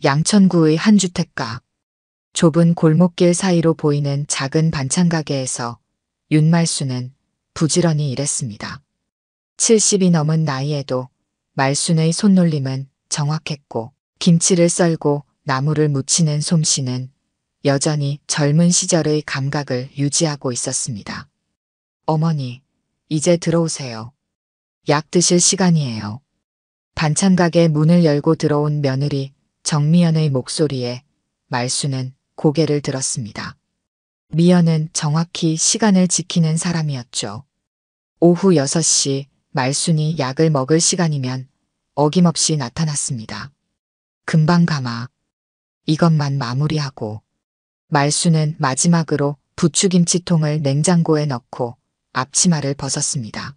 양천구의 한 주택가. 좁은 골목길 사이로 보이는 작은 반찬 가게에서 윤말순은 부지런히 일했습니다. 70이 넘은 나이에도 말순의 손놀림은 정확했고 김치를 썰고 나무를 묻히는 솜씨는 여전히 젊은 시절의 감각을 유지하고 있었습니다. 어머니, 이제 들어오세요. 약 드실 시간이에요. 반찬 가게 문을 열고 들어온 며느리 정미연의 목소리에 말순은 고개를 들었습니다. 미연은 정확히 시간을 지키는 사람이었죠. 오후 6시 말순이 약을 먹을 시간이면 어김없이 나타났습니다. 금방 가마. 이것만 마무리하고. 말순은 마지막으로 부추김치통을 냉장고에 넣고 앞치마를 벗었습니다.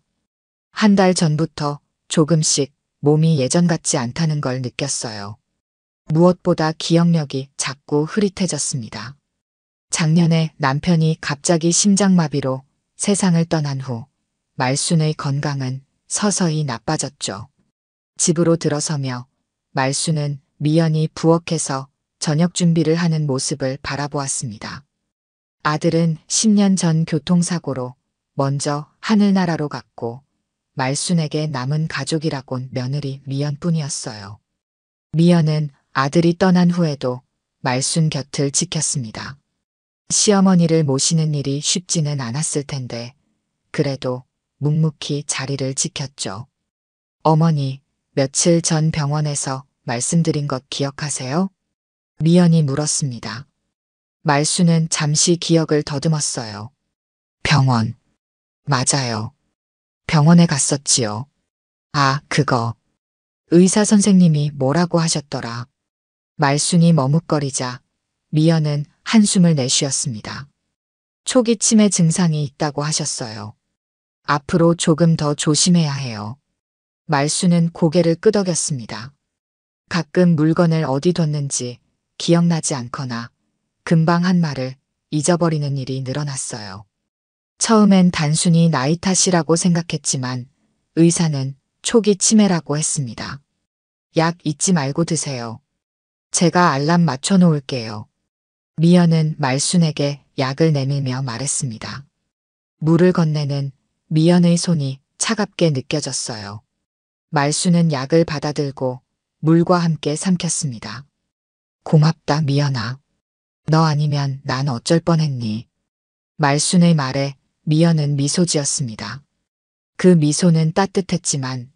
한 달 전부터 조금씩 몸이 예전 같지 않다는 걸 느꼈어요. 무엇보다 기억력이 자꾸 흐릿해졌습니다. 작년에 남편이 갑자기 심장마비로 세상을 떠난 후 말순의 건강은 서서히 나빠졌죠. 집으로 들어서며 말순은 미연이 부엌에서 저녁 준비를 하는 모습을 바라보았습니다. 아들은 10년 전 교통사고로 먼저 하늘나라로 갔고 말순에게 남은 가족이라곤 며느리 미연뿐이었어요. 미연은 아들이 떠난 후에도 말순 곁을 지켰습니다. 시어머니를 모시는 일이 쉽지는 않았을 텐데 그래도 묵묵히 자리를 지켰죠. 어머니, 며칠 전 병원에서 말씀드린 것 기억하세요? 미연이 물었습니다. 말순은 잠시 기억을 더듬었어요. 병원. 맞아요. 병원에 갔었지요. 아, 그거. 의사 선생님이 뭐라고 하셨더라. 말순이 머뭇거리자 미연은 한숨을 내쉬었습니다. 초기 치매 증상이 있다고 하셨어요. 앞으로 조금 더 조심해야 해요. 말순은 고개를 끄덕였습니다. 가끔 물건을 어디 뒀는지 기억나지 않거나 금방 한 말을 잊어버리는 일이 늘어났어요. 처음엔 단순히 나이 탓이라고 생각했지만 의사는 초기 치매라고 했습니다. 약 잊지 말고 드세요. 제가 알람 맞춰 놓을게요. 미연은 말순에게 약을 내밀며 말했습니다. 물을 건네는 미연의 손이 차갑게 느껴졌어요. 말순은 약을 받아들고 물과 함께 삼켰습니다. 고맙다, 미연아. 너 아니면 난 어쩔 뻔했니. 말순의 말에 미연은 미소 지었습니다. 그 미소는 따뜻했지만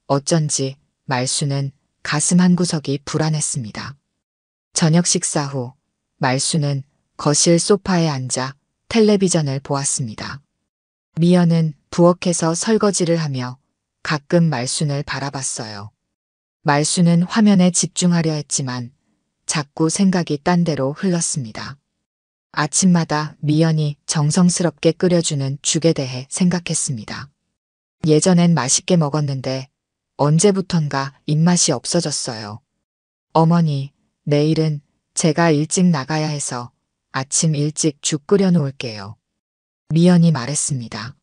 어쩐지 말순은 가슴 한구석이 불안했습니다. 저녁 식사 후 말순은 거실 소파에 앉아 텔레비전을 보았습니다. 미연은 부엌에서 설거지를 하며 가끔 말순을 바라봤어요. 말순은 화면에 집중하려 했지만 자꾸 생각이 딴 데로 흘렀습니다. 아침마다 미연이 정성스럽게 끓여주는 죽에 대해 생각했습니다. 예전엔 맛있게 먹었는데 언제부턴가 입맛이 없어졌어요. 어머니, 내일은 제가 일찍 나가야 해서 아침 일찍 죽 끓여 놓을게요. 미연이 말했습니다.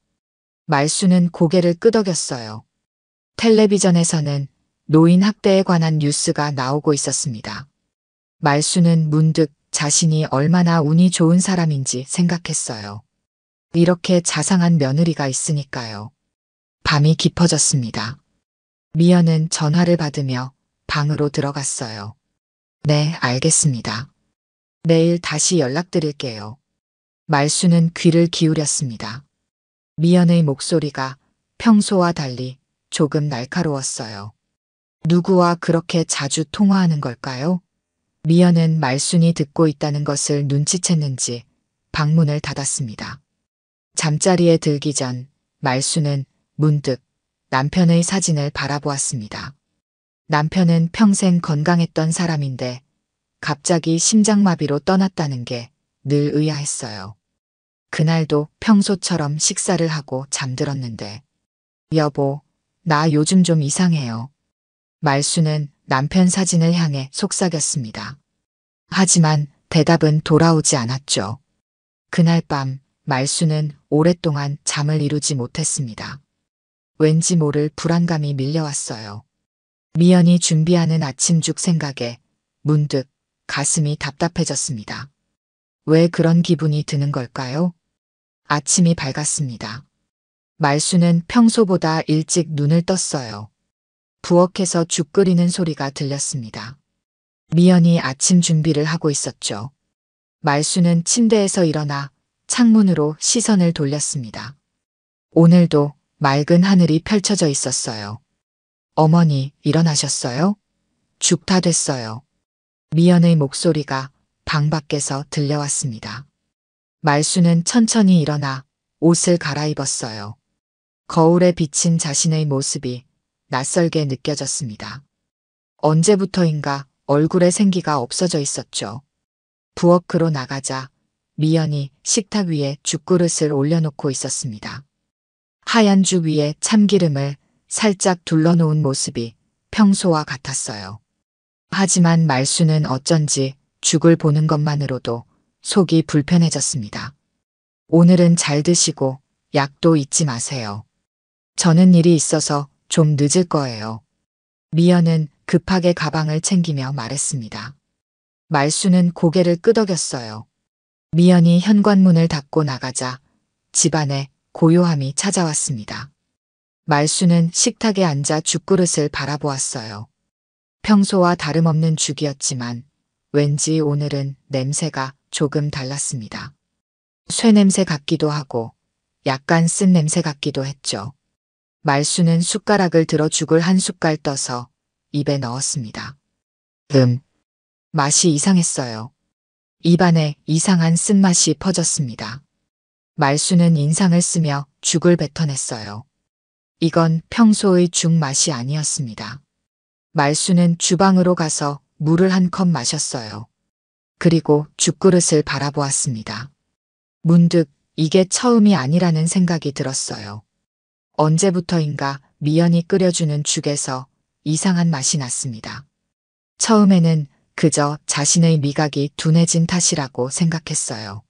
말순은 고개를 끄덕였어요. 텔레비전에서는 노인 학대에 관한 뉴스가 나오고 있었습니다. 말순은 문득 자신이 얼마나 운이 좋은 사람인지 생각했어요. 이렇게 자상한 며느리가 있으니까요. 밤이 깊어졌습니다. 미연은 전화를 받으며 방으로 들어갔어요. 네, 알겠습니다. 내일 다시 연락드릴게요. 말순은 귀를 기울였습니다. 미연의 목소리가 평소와 달리 조금 날카로웠어요. 누구와 그렇게 자주 통화하는 걸까요? 미연은 말순이 듣고 있다는 것을 눈치챘는지 방문을 닫았습니다. 잠자리에 들기 전 말순은 문득 남편의 사진을 바라보았습니다. 남편은 평생 건강했던 사람인데 갑자기 심장마비로 떠났다는 게 늘 의아했어요. 그날도 평소처럼 식사를 하고 잠들었는데 여보, 나 요즘 좀 이상해요. 말순은 남편 사진을 향해 속삭였습니다. 하지만 대답은 돌아오지 않았죠. 그날 밤 말순은 오랫동안 잠을 이루지 못했습니다. 왠지 모를 불안감이 밀려왔어요. 미연이 준비하는 아침죽 생각에 문득 가슴이 답답해졌습니다. 왜 그런 기분이 드는 걸까요? 아침이 밝았습니다. 말수는 평소보다 일찍 눈을 떴어요. 부엌에서 죽 끓이는 소리가 들렸습니다. 미연이 아침 준비를 하고 있었죠. 말수는 침대에서 일어나 창문으로 시선을 돌렸습니다. 오늘도 맑은 하늘이 펼쳐져 있었어요. 어머니, 일어나셨어요? 죽 다 됐어요. 미연의 목소리가 방 밖에서 들려왔습니다. 말수는 천천히 일어나 옷을 갈아입었어요. 거울에 비친 자신의 모습이 낯설게 느껴졌습니다. 언제부터인가 얼굴에 생기가 없어져 있었죠. 부엌으로 나가자 미연이 식탁 위에 죽그릇을 올려놓고 있었습니다. 하얀 죽 위에 참기름을 살짝 둘러놓은 모습이 평소와 같았어요. 하지만 말수는 어쩐지 죽을 보는 것만으로도 속이 불편해졌습니다. 오늘은 잘 드시고 약도 잊지 마세요. 저는 일이 있어서 좀 늦을 거예요. 미연은 급하게 가방을 챙기며 말했습니다. 말수는 고개를 끄덕였어요. 미연이 현관문을 닫고 나가자 집안에 고요함이 찾아왔습니다. 말수는 식탁에 앉아 죽그릇을 바라보았어요. 평소와 다름없는 죽이었지만 왠지 오늘은 냄새가 조금 달랐습니다. 쇠 냄새 같기도 하고 약간 쓴 냄새 같기도 했죠. 말수는 숟가락을 들어 죽을 한 숟갈 떠서 입에 넣었습니다. 맛이 이상했어요. 입안에 이상한 쓴맛이 퍼졌습니다. 말수는 인상을 쓰며 죽을 뱉어냈어요. 이건 평소의 죽 맛이 아니었습니다. 말수는 주방으로 가서 물을 한 컵 마셨어요. 그리고 죽그릇을 바라보았습니다. 문득 이게 처음이 아니라는 생각이 들었어요. 언제부터인가 미연이 끓여주는 죽에서 이상한 맛이 났습니다. 처음에는 그저 자신의 미각이 둔해진 탓이라고 생각했어요.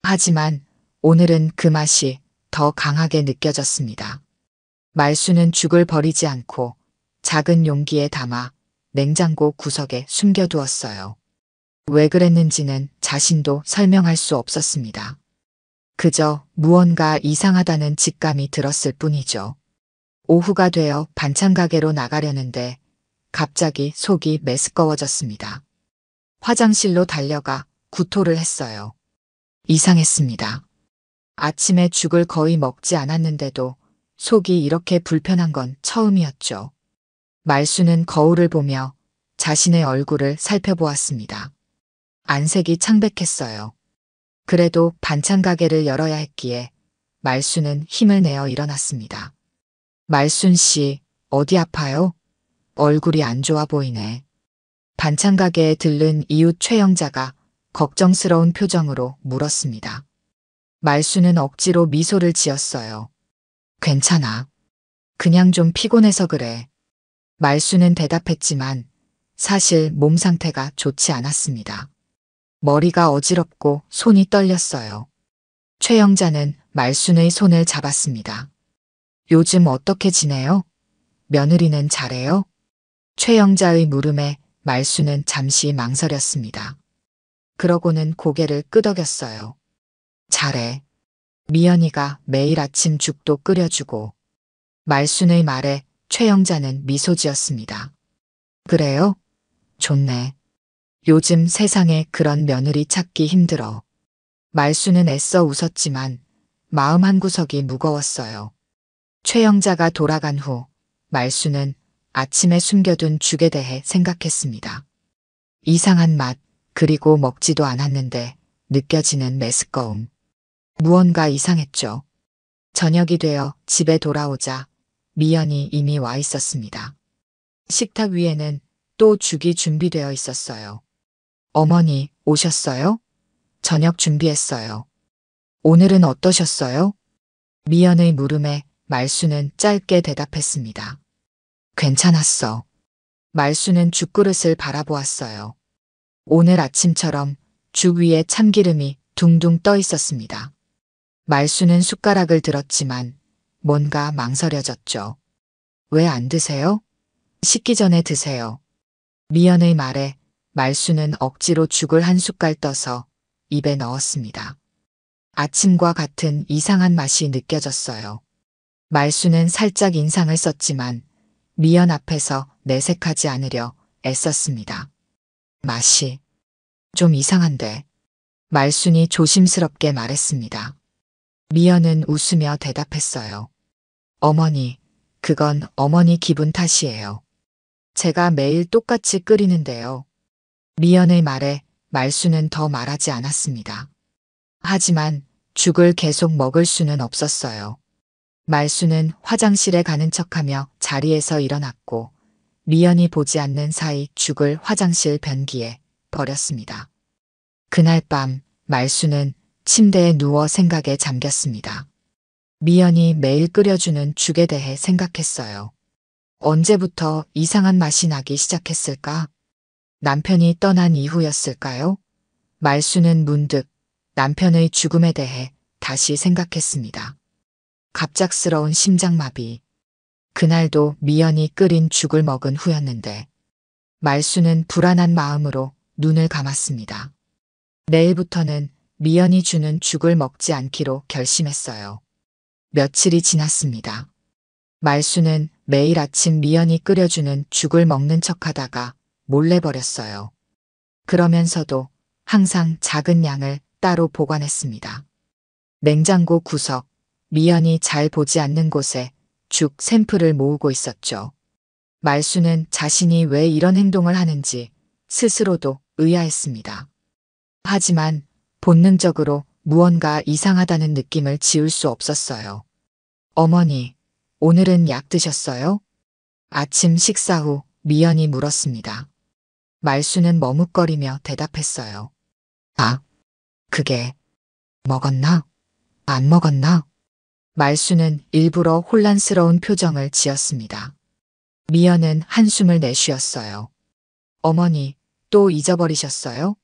하지만 오늘은 그 맛이 더 강하게 느껴졌습니다. 말수는 죽을 버리지 않고 작은 용기에 담아 냉장고 구석에 숨겨두었어요. 왜 그랬는지는 자신도 설명할 수 없었습니다. 그저 무언가 이상하다는 직감이 들었을 뿐이죠. 오후가 되어 반찬 가게로 나가려는데 갑자기 속이 메스꺼워졌습니다. 화장실로 달려가 구토를 했어요. 이상했습니다. 아침에 죽을 거의 먹지 않았는데도 속이 이렇게 불편한 건 처음이었죠. 말수는 거울을 보며 자신의 얼굴을 살펴보았습니다. 안색이 창백했어요. 그래도 반찬 가게를 열어야 했기에 말수는 힘을 내어 일어났습니다. 말순 씨, 어디 아파요? 얼굴이 안 좋아 보이네. 반찬 가게에 들른 이웃 최영자가 걱정스러운 표정으로 물었습니다. 말수는 억지로 미소를 지었어요. 괜찮아. 그냥 좀 피곤해서 그래. 말수는 대답했지만 사실 몸 상태가 좋지 않았습니다. 머리가 어지럽고 손이 떨렸어요. 최영자는 말순의 손을 잡았습니다. 요즘 어떻게 지내요? 며느리는 잘해요? 최영자의 물음에 말수는 잠시 망설였습니다. 그러고는 고개를 끄덕였어요. 잘해. 미연이가 매일 아침 죽도 끓여주고. 말순의 말에 최영자는 미소 지었습니다. 그래요? 좋네. 요즘 세상에 그런 며느리 찾기 힘들어. 말수는 애써 웃었지만 마음 한구석이 무거웠어요. 최영자가 돌아간 후 말수는 아침에 숨겨둔 죽에 대해 생각했습니다. 이상한 맛, 그리고 먹지도 않았는데 느껴지는 메스꺼움. 무언가 이상했죠. 저녁이 되어 집에 돌아오자 미연이 이미 와 있었습니다. 식탁 위에는 또 죽이 준비되어 있었어요. 어머니, 오셨어요? 저녁 준비했어요. 오늘은 어떠셨어요? 미연의 물음에 말수는 짧게 대답했습니다. 괜찮았어. 말수는 죽그릇을 바라보았어요. 오늘 아침처럼 죽 위에 참기름이 둥둥 떠 있었습니다. 말수는 숟가락을 들었지만 뭔가 망설여졌죠. 왜 안 드세요? 식기 전에 드세요. 미연의 말에 말수는 억지로 죽을 한 숟갈 떠서 입에 넣었습니다. 아침과 같은 이상한 맛이 느껴졌어요. 말수는 살짝 인상을 썼지만 미연 앞에서 내색하지 않으려 애썼습니다. 맛이 좀 이상한데. 말순이 조심스럽게 말했습니다. 미연은 웃으며 대답했어요. 어머니, 그건 어머니 기분 탓이에요. 제가 매일 똑같이 끓이는데요. 미연의 말에 말수는 더 말하지 않았습니다. 하지만 죽을 계속 먹을 수는 없었어요. 말수는 화장실에 가는 척하며 자리에서 일어났고 미연이 보지 않는 사이 죽을 화장실 변기에 버렸습니다. 그날 밤 말수는 침대에 누워 생각에 잠겼습니다. 미연이 매일 끓여주는 죽에 대해 생각했어요. 언제부터 이상한 맛이 나기 시작했을까? 남편이 떠난 이후였을까요? 말수는 문득 남편의 죽음에 대해 다시 생각했습니다. 갑작스러운 심장마비. 그날도 미연이 끓인 죽을 먹은 후였는데 말수는 불안한 마음으로 눈을 감았습니다. 내일부터는 미연이 주는 죽을 먹지 않기로 결심했어요. 며칠이 지났습니다. 말수는 매일 아침 미연이 끓여주는 죽을 먹는 척하다가 몰래 버렸어요. 그러면서도 항상 작은 양을 따로 보관했습니다. 냉장고 구석, 미연이 잘 보지 않는 곳에 죽 샘플을 모으고 있었죠. 말수는 자신이 왜 이런 행동을 하는지 스스로도 의아했습니다. 하지만 본능적으로 무언가 이상하다는 느낌을 지울 수 없었어요. 어머니, 오늘은 약 드셨어요? 아침 식사 후 미연이 물었습니다. 말수는 머뭇거리며 대답했어요. 아, 그게 먹었나? 안 먹었나? 말수는 일부러 혼란스러운 표정을 지었습니다. 미연은 한숨을 내쉬었어요. 어머니, 또 잊어버리셨어요?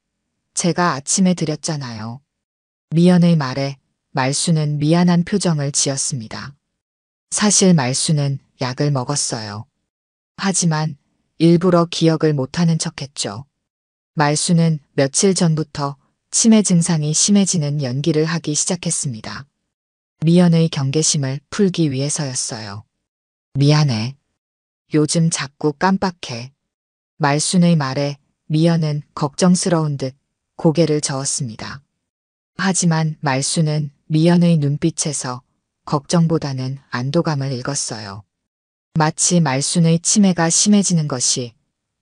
제가 아침에 드렸잖아요. 미연의 말에 말수는 미안한 표정을 지었습니다. 사실 말수는 약을 먹었어요. 하지만 일부러 기억을 못하는 척했죠. 말수는 며칠 전부터 치매 증상이 심해지는 연기를 하기 시작했습니다. 미연의 경계심을 풀기 위해서였어요. 미안해. 요즘 자꾸 깜빡해. 말순의 말에 미연은 걱정스러운 듯 고개를 저었습니다. 하지만 말순은 미연의 눈빛에서 걱정보다는 안도감을 읽었어요. 마치 말순의 치매가 심해지는 것이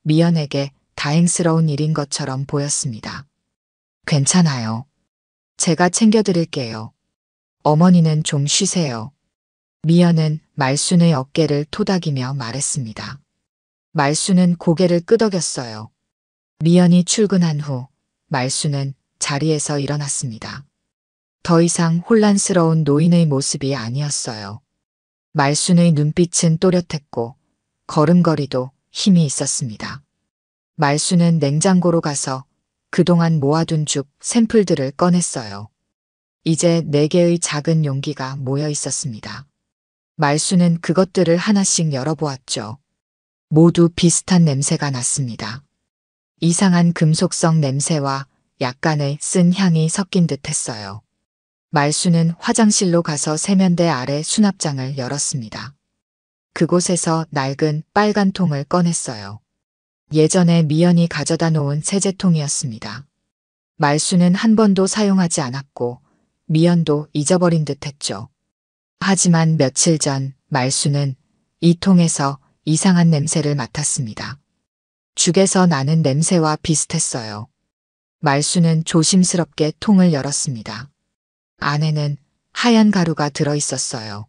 미연에게 다행스러운 일인 것처럼 보였습니다. 괜찮아요. 제가 챙겨드릴게요. 어머니는 좀 쉬세요. 미연은 말순의 어깨를 토닥이며 말했습니다. 말순은 고개를 끄덕였어요. 미연이 출근한 후 말순은 자리에서 일어났습니다. 더 이상 혼란스러운 노인의 모습이 아니었어요. 말순의 눈빛은 또렷했고 걸음걸이도 힘이 있었습니다. 말순은 냉장고로 가서 그동안 모아둔 죽 샘플들을 꺼냈어요. 이제 4개의 작은 용기가 모여 있었습니다. 말순은 그것들을 하나씩 열어보았죠. 모두 비슷한 냄새가 났습니다. 이상한 금속성 냄새와 약간의 쓴 향이 섞인 듯 했어요. 말순은 화장실로 가서 세면대 아래 수납장을 열었습니다. 그곳에서 낡은 빨간 통을 꺼냈어요. 예전에 미연이 가져다 놓은 세제통이었습니다. 말순은 한 번도 사용하지 않았고 미연도 잊어버린 듯 했죠. 하지만 며칠 전 말순은 이 통에서 이상한 냄새를 맡았습니다. 죽에서 나는 냄새와 비슷했어요. 말순은 조심스럽게 통을 열었습니다. 안에는 하얀 가루가 들어있었어요.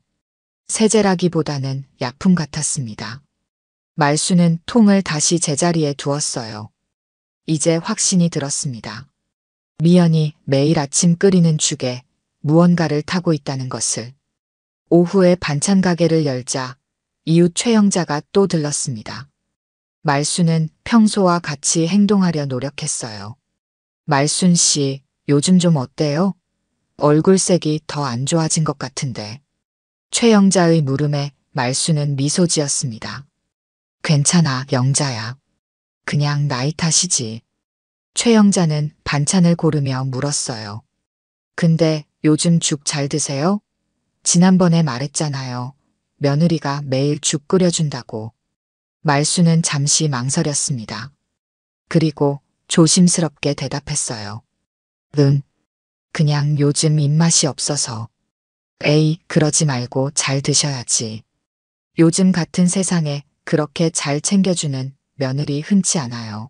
세제라기보다는 약품 같았습니다. 말순은 통을 다시 제자리에 두었어요. 이제 확신이 들었습니다. 미연이 매일 아침 끓이는 죽에 무언가를 타고 있다는 것을. 오후에 반찬 가게를 열자 이웃 최영자가 또 들렀습니다. 말순은 평소와 같이 행동하려 노력했어요. 말순 씨, 요즘 좀 어때요? 얼굴색이 더 안 좋아진 것 같은데. 최영자의 물음에 말순은 미소 지었습니다. 괜찮아, 영자야. 그냥 나이 탓이지. 최 형사는 반찬을 고르며 물었어요. 근데 요즘 죽 잘 드세요? 지난번에 말했잖아요. 며느리가 매일 죽 끓여준다고. 말수는 잠시 망설였습니다. 그리고 조심스럽게 대답했어요. 응. 그냥 요즘 입맛이 없어서. 에이, 그러지 말고 잘 드셔야지. 요즘 같은 세상에 그렇게 잘 챙겨주는 며느리 흔치 않아요.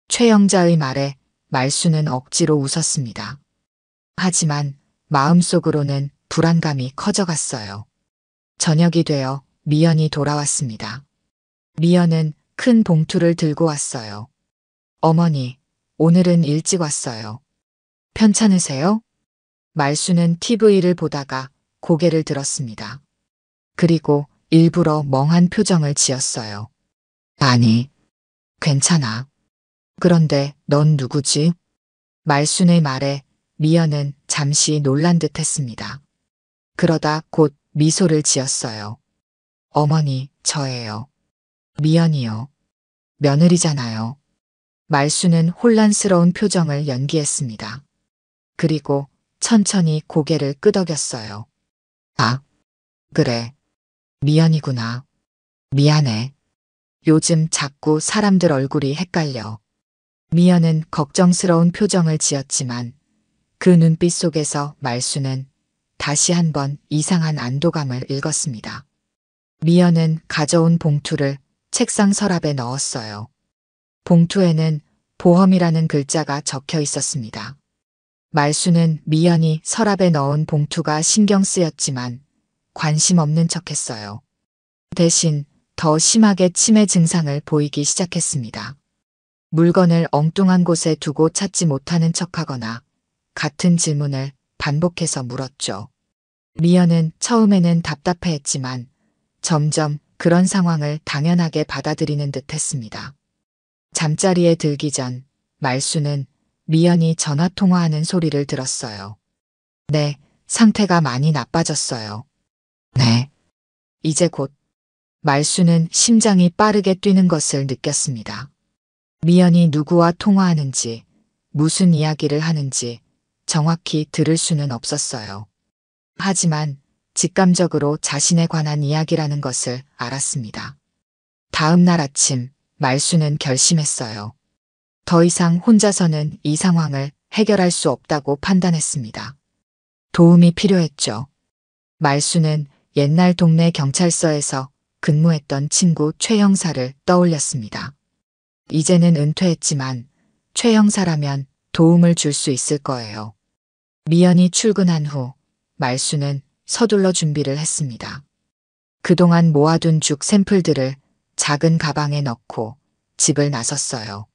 최 형자의 말에 말수는 억지로 웃었습니다. 하지만 마음속으로는 불안감이 커져갔어요. 저녁이 되어 미연이 돌아왔습니다. 미연은 큰 봉투를 들고 왔어요. 어머니, 오늘은 일찍 왔어요. 편찮으세요? 말수는 TV를 보다가 고개를 들었습니다. 그리고 일부러 멍한 표정을 지었어요. 아니, 괜찮아. 그런데 넌 누구지? 말순의 말에 미연은 잠시 놀란 듯 했습니다. 그러다 곧 미소를 지었어요. 어머니, 저예요. 미연이요. 며느리잖아요. 말수는 혼란스러운 표정을 연기했습니다. 그리고 천천히 고개를 끄덕였어요. 아, 그래. 미연이구나. 미안해. 요즘 자꾸 사람들 얼굴이 헷갈려. 미연은 걱정스러운 표정을 지었지만 그 눈빛 속에서 말수는 다시 한번 이상한 안도감을 읽었습니다. 미연은 가져온 봉투를 책상 서랍에 넣었어요. 봉투에는 보험이라는 글자가 적혀 있었습니다. 말수는 미연이 서랍에 넣은 봉투가 신경 쓰였지만 관심 없는 척했어요. 대신 더 심하게 치매 증상을 보이기 시작했습니다. 물건을 엉뚱한 곳에 두고 찾지 못하는 척하거나 같은 질문을 반복해서 물었죠. 미연은 처음에는 답답해했지만 점점 그런 상황을 당연하게 받아들이는 듯 했습니다. 잠자리에 들기 전 말수는 미연이 전화통화하는 소리를 들었어요. 네, 상태가 많이 나빠졌어요. 네. 이제 곧. 말수는 심장이 빠르게 뛰는 것을 느꼈습니다. 미연이 누구와 통화하는지, 무슨 이야기를 하는지 정확히 들을 수는 없었어요. 하지만 직감적으로 자신에 관한 이야기라는 것을 알았습니다. 다음 날 아침 말수는 결심했어요. 더 이상 혼자서는 이 상황을 해결할 수 없다고 판단했습니다. 도움이 필요했죠. 말수는 옛날 동네 경찰서에서 근무했던 친구 최 형사를 떠올렸습니다. 이제는 은퇴했지만 최 형사라면 도움을 줄 수 있을 거예요. 미연이 출근한 후 말수는 서둘러 준비를 했습니다. 그동안 모아둔 죽 샘플들을 작은 가방에 넣고 집을 나섰어요.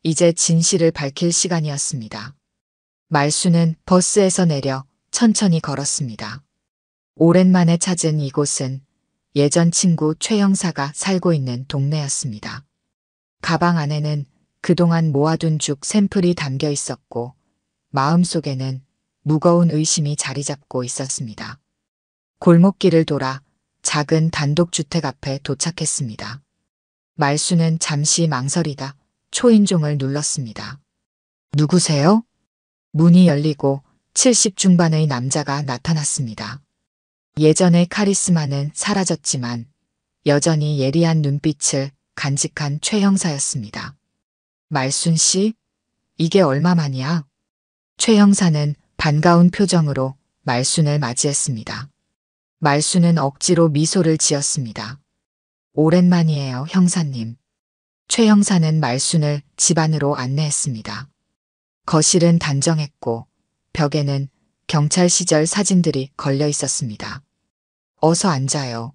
이제 진실을 밝힐 시간이었습니다. 말수는 버스에서 내려 천천히 걸었습니다. 오랜만에 찾은 이곳은 예전 친구 최 형사가 살고 있는 동네였습니다. 가방 안에는 그동안 모아둔 죽 샘플이 담겨 있었고 마음속에는 무거운 의심이 자리 잡고 있었습니다. 골목길을 돌아 작은 단독주택 앞에 도착했습니다. 말수는 잠시 망설이다 초인종을 눌렀습니다. 누구세요? 문이 열리고 70 중반의 남자가 나타났습니다. 예전의 카리스마는 사라졌지만 여전히 예리한 눈빛을 간직한 최 형사였습니다. 말순 씨, 이게 얼마만이야? 최 형사는 반가운 표정으로 말순을 맞이했습니다. 말순은 억지로 미소를 지었습니다. 오랜만이에요, 형사님. 최 형사는 말순을 집 안으로 안내했습니다. 거실은 단정했고 벽에는 경찰 시절 사진들이 걸려 있었습니다. 어서 앉아요.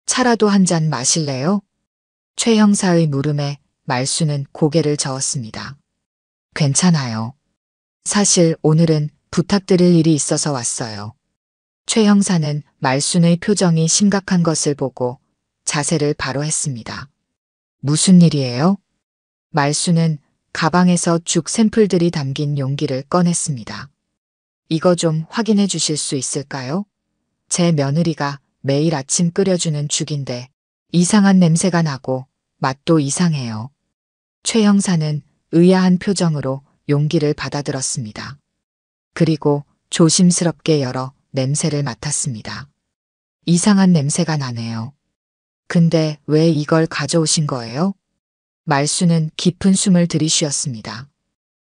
차라도 한 잔 마실래요? 최 형사의 물음에 말수는 고개를 저었습니다. 괜찮아요. 사실 오늘은 부탁드릴 일이 있어서 왔어요. 최 형사는 말순의 표정이 심각한 것을 보고 자세를 바로 했습니다. 무슨 일이에요? 말수는 가방에서 죽 샘플들이 담긴 용기를 꺼냈습니다. 이거 좀 확인해 주실 수 있을까요? 제 며느리가 매일 아침 끓여주는 죽인데 이상한 냄새가 나고 맛도 이상해요. 최 형사는 의아한 표정으로 용기를 받아들었습니다. 그리고 조심스럽게 열어 냄새를 맡았습니다. 이상한 냄새가 나네요. 근데 왜 이걸 가져오신 거예요? 말수는 깊은 숨을 들이쉬었습니다.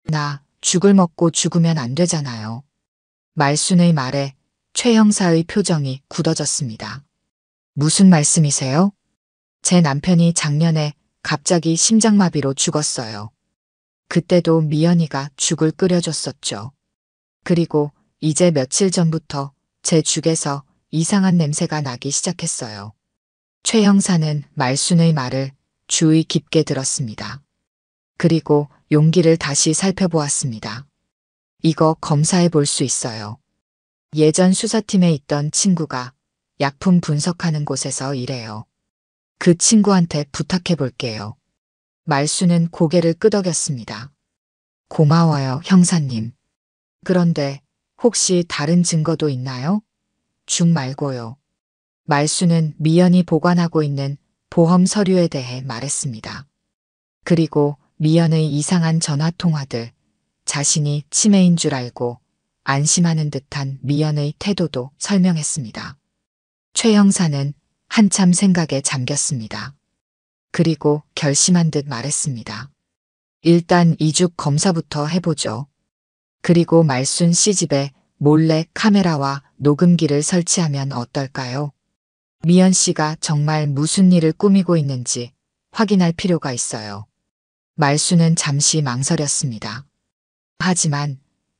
나 죽을 먹고 죽으면 안 되잖아요. 말순의 말에 최 형사의 표정이 굳어졌습니다. 무슨 말씀이세요? 제 남편이 작년에 갑자기 심장마비로 죽었어요. 그때도 미연이가 죽을 끓여줬었죠. 그리고 이제 며칠 전부터 제 죽에서 이상한 냄새가 나기 시작했어요. 최 형사는 말순의 말을 주의 깊게 들었습니다. 그리고 용기를 다시 살펴보았습니다. 이거 검사해 볼 수 있어요. 예전 수사팀에 있던 친구가 약품 분석하는 곳에서 일해요. 그 친구한테 부탁해 볼게요. 말수는 고개를 끄덕였습니다. 고마워요, 형사님. 그런데 혹시 다른 증거도 있나요? 죽 말고요. 말수는 미연이 보관하고 있는 보험 서류에 대해 말했습니다. 그리고 미연의 이상한 전화 통화들, 자신이 치매인 줄 알고 안심하는 듯한 미연의 태도도 설명했습니다. 최 형사는 한참 생각에 잠겼습니다. 그리고 결심한 듯 말했습니다. 일단 이죽 검사부터 해보죠. 그리고 말순 씨 집에 몰래 카메라와 녹음기를 설치하면 어떨까요? 미연 씨가 정말 무슨 일을 꾸미고 있는지 확인할 필요가 있어요. 말순은 잠시 망설였습니다. 하지만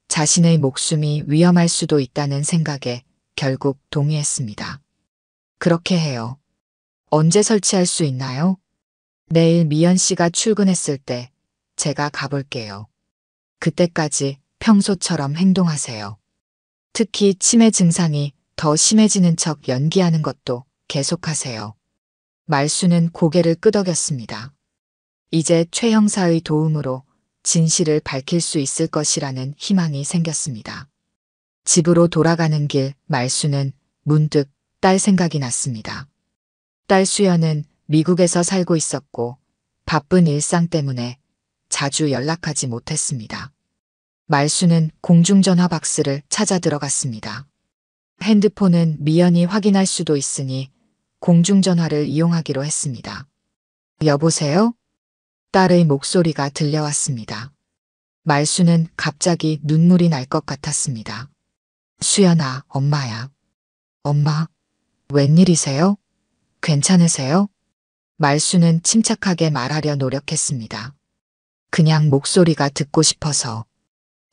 자신의 목숨이 위험할 수도 있다는 생각에 결국 동의했습니다. 그렇게 해요. 언제 설치할 수 있나요? 내일 미연 씨가 출근했을 때 제가 가볼게요. 그때까지 평소처럼 행동하세요. 특히 치매 증상이 더 심해지는 척 연기하는 것도 계속하세요. 말수는 고개를 끄덕였습니다. 이제 최 형사의 도움으로 진실을 밝힐 수 있을 것이라는 희망이 생겼습니다. 집으로 돌아가는 길 말수는 문득 딸 생각이 났습니다. 딸 수연은 미국에서 살고 있었고 바쁜 일상 때문에 자주 연락하지 못했습니다. 말수는 공중전화 박스를 찾아 들어갔습니다. 핸드폰은 미연이 확인할 수도 있으니 공중전화를 이용하기로 했습니다. 여보세요? 딸의 목소리가 들려왔습니다. 말수는 갑자기 눈물이 날 것 같았습니다. 수연아, 엄마야. 엄마, 웬일이세요? 괜찮으세요? 말수는 침착하게 말하려 노력했습니다. 그냥 목소리가 듣고 싶어서.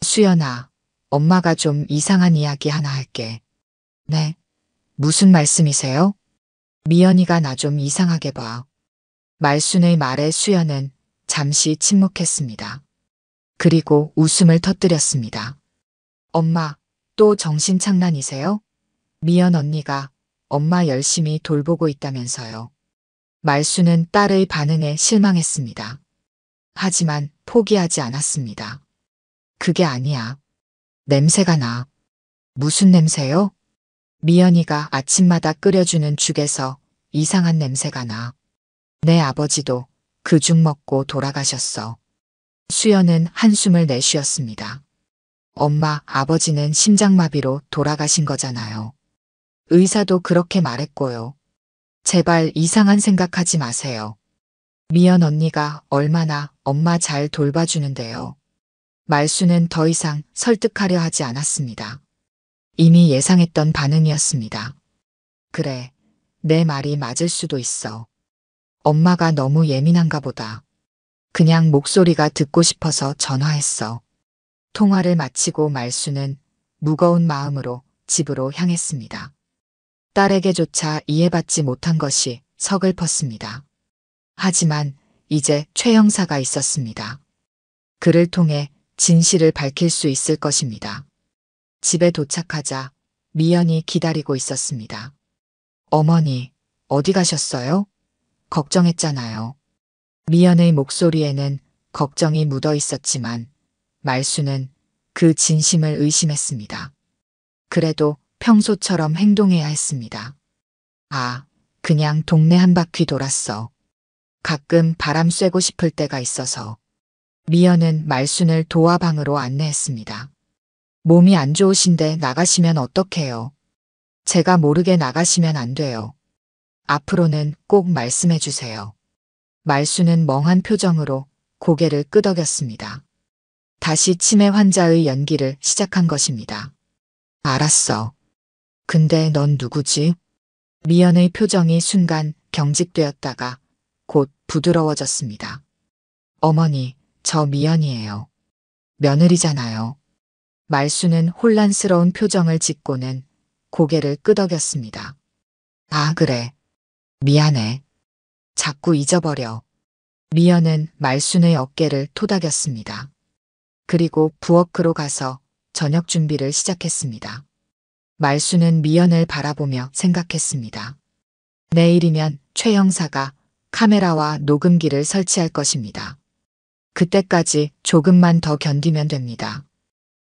수연아, 엄마가 좀 이상한 이야기 하나 할게. 네? 무슨 말씀이세요? 미연이가 나 좀 이상하게 봐. 말순의 말에 수연은 잠시 침묵했습니다. 그리고 웃음을 터뜨렸습니다. 엄마, 또 정신장난이세요? 미연 언니가 엄마 열심히 돌보고 있다면서요. 말수는 딸의 반응에 실망했습니다. 하지만 포기하지 않았습니다. 그게 아니야. 냄새가 나. 무슨 냄새요? 미연이가 아침마다 끓여주는 죽에서 이상한 냄새가 나. 내 아버지도 그 죽 먹고 돌아가셨어. 수연은 한숨을 내쉬었습니다. 엄마, 아버지는 심장마비로 돌아가신 거잖아요. 의사도 그렇게 말했고요. 제발 이상한 생각하지 마세요. 미연 언니가 얼마나 엄마 잘 돌봐주는데요. 말수는 더 이상 설득하려 하지 않았습니다. 이미 예상했던 반응이었습니다. 그래, 내 말이 맞을 수도 있어. 엄마가 너무 예민한가 보다. 그냥 목소리가 듣고 싶어서 전화했어. 통화를 마치고 말수는 무거운 마음으로 집으로 향했습니다. 딸에게조차 이해받지 못한 것이 서글펐습니다. 하지만 이제 최 형사가 있었습니다. 그를 통해 진실을 밝힐 수 있을 것입니다. 집에 도착하자 미연이 기다리고 있었습니다. 어머니, 어디 가셨어요? 걱정했잖아요. 미연의 목소리에는 걱정이 묻어 있었지만 말수는 그 진심을 의심했습니다. 그래도 평소처럼 행동해야 했습니다. 아, 그냥 동네 한 바퀴 돌았어. 가끔 바람 쐬고 싶을 때가 있어서. 미연은 말순을 도화방으로 안내했습니다. 몸이 안 좋으신데 나가시면 어떡해요? 제가 모르게 나가시면 안 돼요. 앞으로는 꼭 말씀해 주세요. 말순은 멍한 표정으로 고개를 끄덕였습니다. 다시 치매 환자의 연기를 시작한 것입니다. 알았어. 근데 넌 누구지? 미연의 표정이 순간 경직되었다가 곧 부드러워졌습니다. 어머니, 저 미연이에요. 며느리잖아요. 말순은 혼란스러운 표정을 짓고는 고개를 끄덕였습니다. 아, 그래. 미안해. 자꾸 잊어버려. 미연은 말순의 어깨를 토닥였습니다. 그리고 부엌으로 가서 저녁 준비를 시작했습니다. 말순은 미연을 바라보며 생각했습니다. 내일이면 최 형사가 카메라와 녹음기를 설치할 것입니다. 그때까지 조금만 더 견디면 됩니다.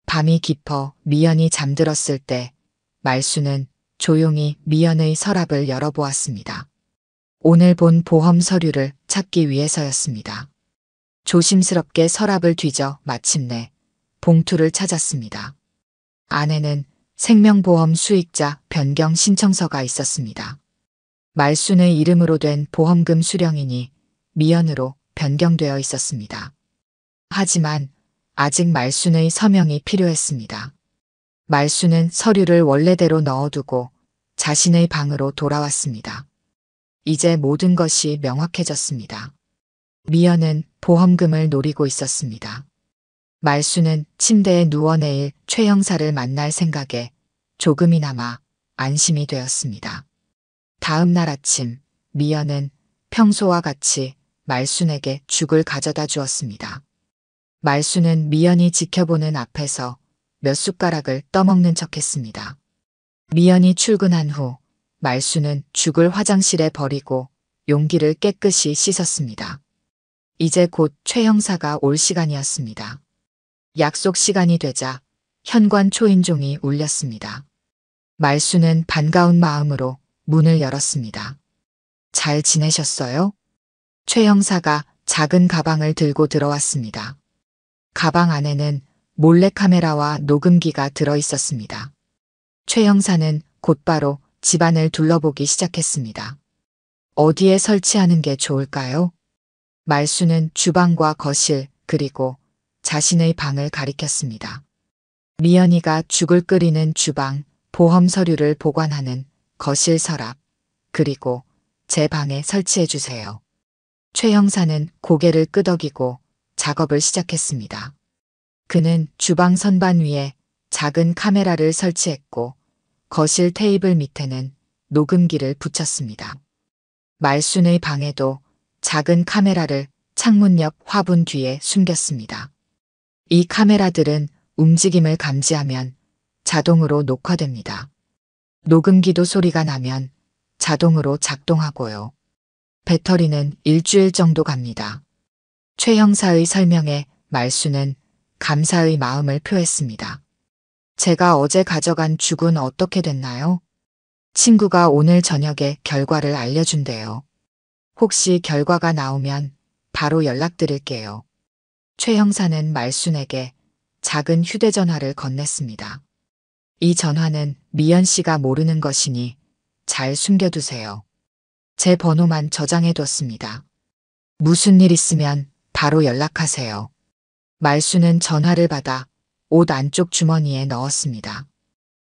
밤이 깊어 미연이 잠들었을 때 말순은 조용히 미연의 서랍을 열어보았습니다. 오늘 본 보험 서류를 찾기 위해서였습니다. 조심스럽게 서랍을 뒤져 마침내 봉투를 찾았습니다. 안에는 생명보험 수익자 변경 신청서가 있었습니다. 말순의 이름으로 된 보험금 수령인이 미연으로 변경되어 있었습니다. 하지만 아직 말순의 서명이 필요했습니다. 말순은 서류를 원래대로 넣어두고 자신의 방으로 돌아왔습니다. 이제 모든 것이 명확해졌습니다. 미연은 보험금을 노리고 있었습니다. 말순은 침대에 누워 내일 최 형사를 만날 생각에 조금이나마 안심이 되었습니다. 다음 날 아침 미연은 평소와 같이 말순에게 죽을 가져다 주었습니다. 말순은 미연이 지켜보는 앞에서 몇 숟가락을 떠먹는 척했습니다. 미연이 출근한 후 말순은 죽을 화장실에 버리고 용기를 깨끗이 씻었습니다. 이제 곧 최 형사가 올 시간이었습니다. 약속 시간이 되자 현관 초인종이 울렸습니다. 말순은 반가운 마음으로 문을 열었습니다. 잘 지내셨어요? 최 형사가 작은 가방을 들고 들어왔습니다. 가방 안에는 몰래카메라와 녹음기가 들어 있었습니다. 최 형사는 곧바로 집안을 둘러보기 시작했습니다. 어디에 설치하는 게 좋을까요? 말순은 주방과 거실 그리고 자신의 방을 가리켰습니다. 미연이가 죽을 끓이는 주방, 보험 서류를 보관하는 거실 서랍, 그리고 제 방에 설치해 주세요. 최 형사는 고개를 끄덕이고 작업을 시작했습니다. 그는 주방 선반 위에 작은 카메라를 설치했고 거실 테이블 밑에는 녹음기를 붙였습니다. 말순의 방에도 작은 카메라를 창문 옆 화분 뒤에 숨겼습니다. 이 카메라들은 움직임을 감지하면 자동으로 녹화됩니다. 녹음기도 소리가 나면 자동으로 작동하고요. 배터리는 일주일 정도 갑니다. 최 형사의 설명에 말순은 감사의 마음을 표했습니다. 제가 어제 가져간 죽은 어떻게 됐나요? 친구가 오늘 저녁에 결과를 알려준대요. 혹시 결과가 나오면 바로 연락드릴게요. 최 형사는 말순에게 작은 휴대전화를 건넸습니다. 이 전화는 미연 씨가 모르는 것이니 잘 숨겨두세요. 제 번호만 저장해뒀습니다. 무슨 일 있으면 바로 연락하세요. 말순은 전화를 받아 옷 안쪽 주머니에 넣었습니다.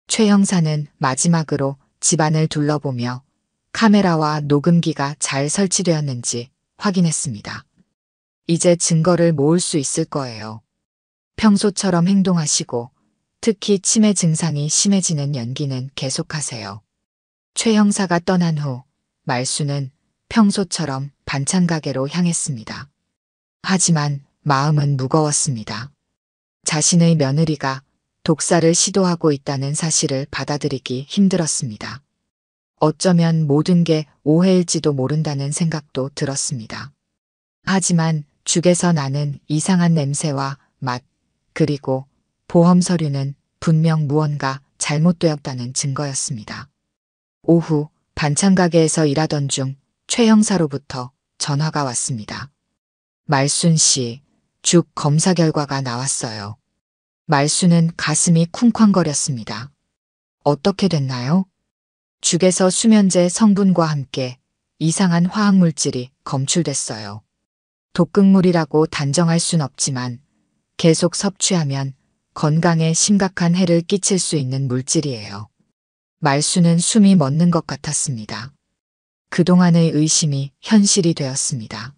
최 형사는 마지막으로 집안을 둘러보며 카메라와 녹음기가 잘 설치되었는지 확인했습니다. 이제 증거를 모을 수 있을 거예요. 평소처럼 행동하시고 특히 치매 증상이 심해지는 연기는 계속하세요. 최 형사가 떠난 후 말순은 평소처럼 반찬 가게로 향했습니다. 하지만 마음은 무거웠습니다. 자신의 며느리가 독사를 시도하고 있다는 사실을 받아들이기 힘들었습니다. 어쩌면 모든 게 오해일지도 모른다는 생각도 들었습니다. 하지만 죽에서 나는 이상한 냄새와 맛, 그리고 보험 서류는 분명 무언가 잘못되었다는 증거였습니다. 오후 반찬 가게에서 일하던 중 최 형사로부터 전화가 왔습니다. 말순 씨, 죽 검사 결과가 나왔어요. 말수는 가슴이 쿵쾅거렸습니다. 어떻게 됐나요? 죽에서 수면제 성분과 함께 이상한 화학물질이 검출됐어요. 독극물이라고 단정할 순 없지만 계속 섭취하면 건강에 심각한 해를 끼칠 수 있는 물질이에요. 말수는 숨이 멎는 것 같았습니다. 그동안의 의심이 현실이 되었습니다.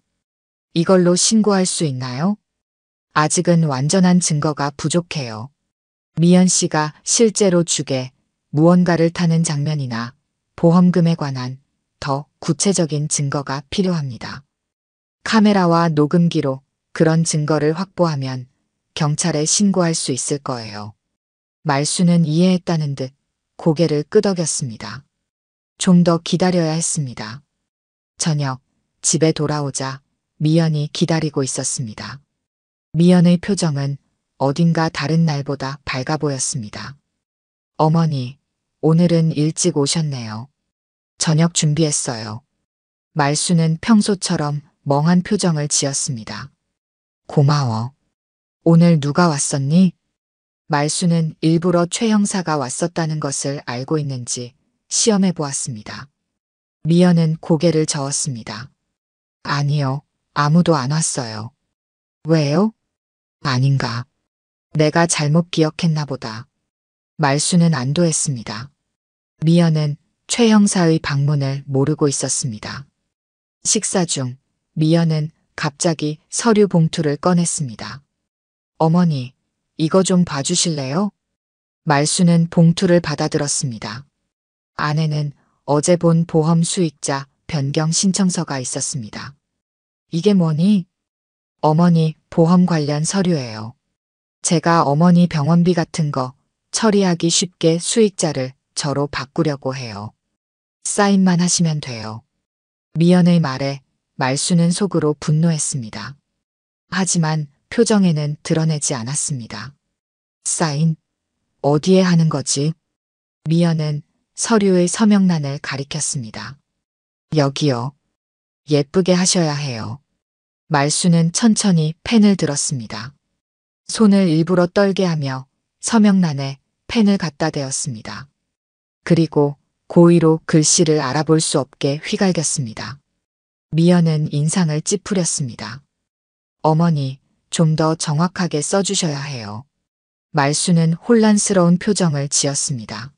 이걸로 신고할 수 있나요? 아직은 완전한 증거가 부족해요. 미연 씨가 실제로 죽에 무언가를 타는 장면이나 보험금에 관한 더 구체적인 증거가 필요합니다. 카메라와 녹음기로 그런 증거를 확보하면 경찰에 신고할 수 있을 거예요. 말수는 이해했다는 듯 고개를 끄덕였습니다. 좀 더 기다려야 했습니다. 저녁, 집에 돌아오자 미연이 기다리고 있었습니다. 미연의 표정은 어딘가 다른 날보다 밝아 보였습니다. 어머니, 오늘은 일찍 오셨네요. 저녁 준비했어요. 말수는 평소처럼 멍한 표정을 지었습니다. 고마워. 오늘 누가 왔었니? 말수는 일부러 최 형사가 왔었다는 것을 알고 있는지 시험해 보았습니다. 미연은 고개를 저었습니다. 아니요, 아무도 안 왔어요. 왜요? 아닌가. 내가 잘못 기억했나 보다. 말수는 안도했습니다. 미연은 최 형사의 방문을 모르고 있었습니다. 식사 중 미연은 갑자기 서류 봉투를 꺼냈습니다. 어머니, 이거 좀 봐주실래요? 말수는 봉투를 받아들었습니다. 안에는 어제 본 보험 수익자 변경 신청서가 있었습니다. 이게 뭐니? 어머니 보험 관련 서류예요. 제가 어머니 병원비 같은 거 처리하기 쉽게 수익자를 저로 바꾸려고 해요. 사인만 하시면 돼요. 미연의 말에 말수는 속으로 분노했습니다. 하지만 표정에는 드러내지 않았습니다. 사인? 어디에 하는 거지? 미연은 서류의 서명란을 가리켰습니다. 여기요. 예쁘게 하셔야 해요. 말수는 천천히 펜을 들었습니다. 손을 일부러 떨게 하며 서명란에 펜을 갖다 대었습니다. 그리고 고의로 글씨를 알아볼 수 없게 휘갈겼습니다. 미연은 인상을 찌푸렸습니다. 어머니, 좀 더 정확하게 써주셔야 해요. 말수는 혼란스러운 표정을 지었습니다.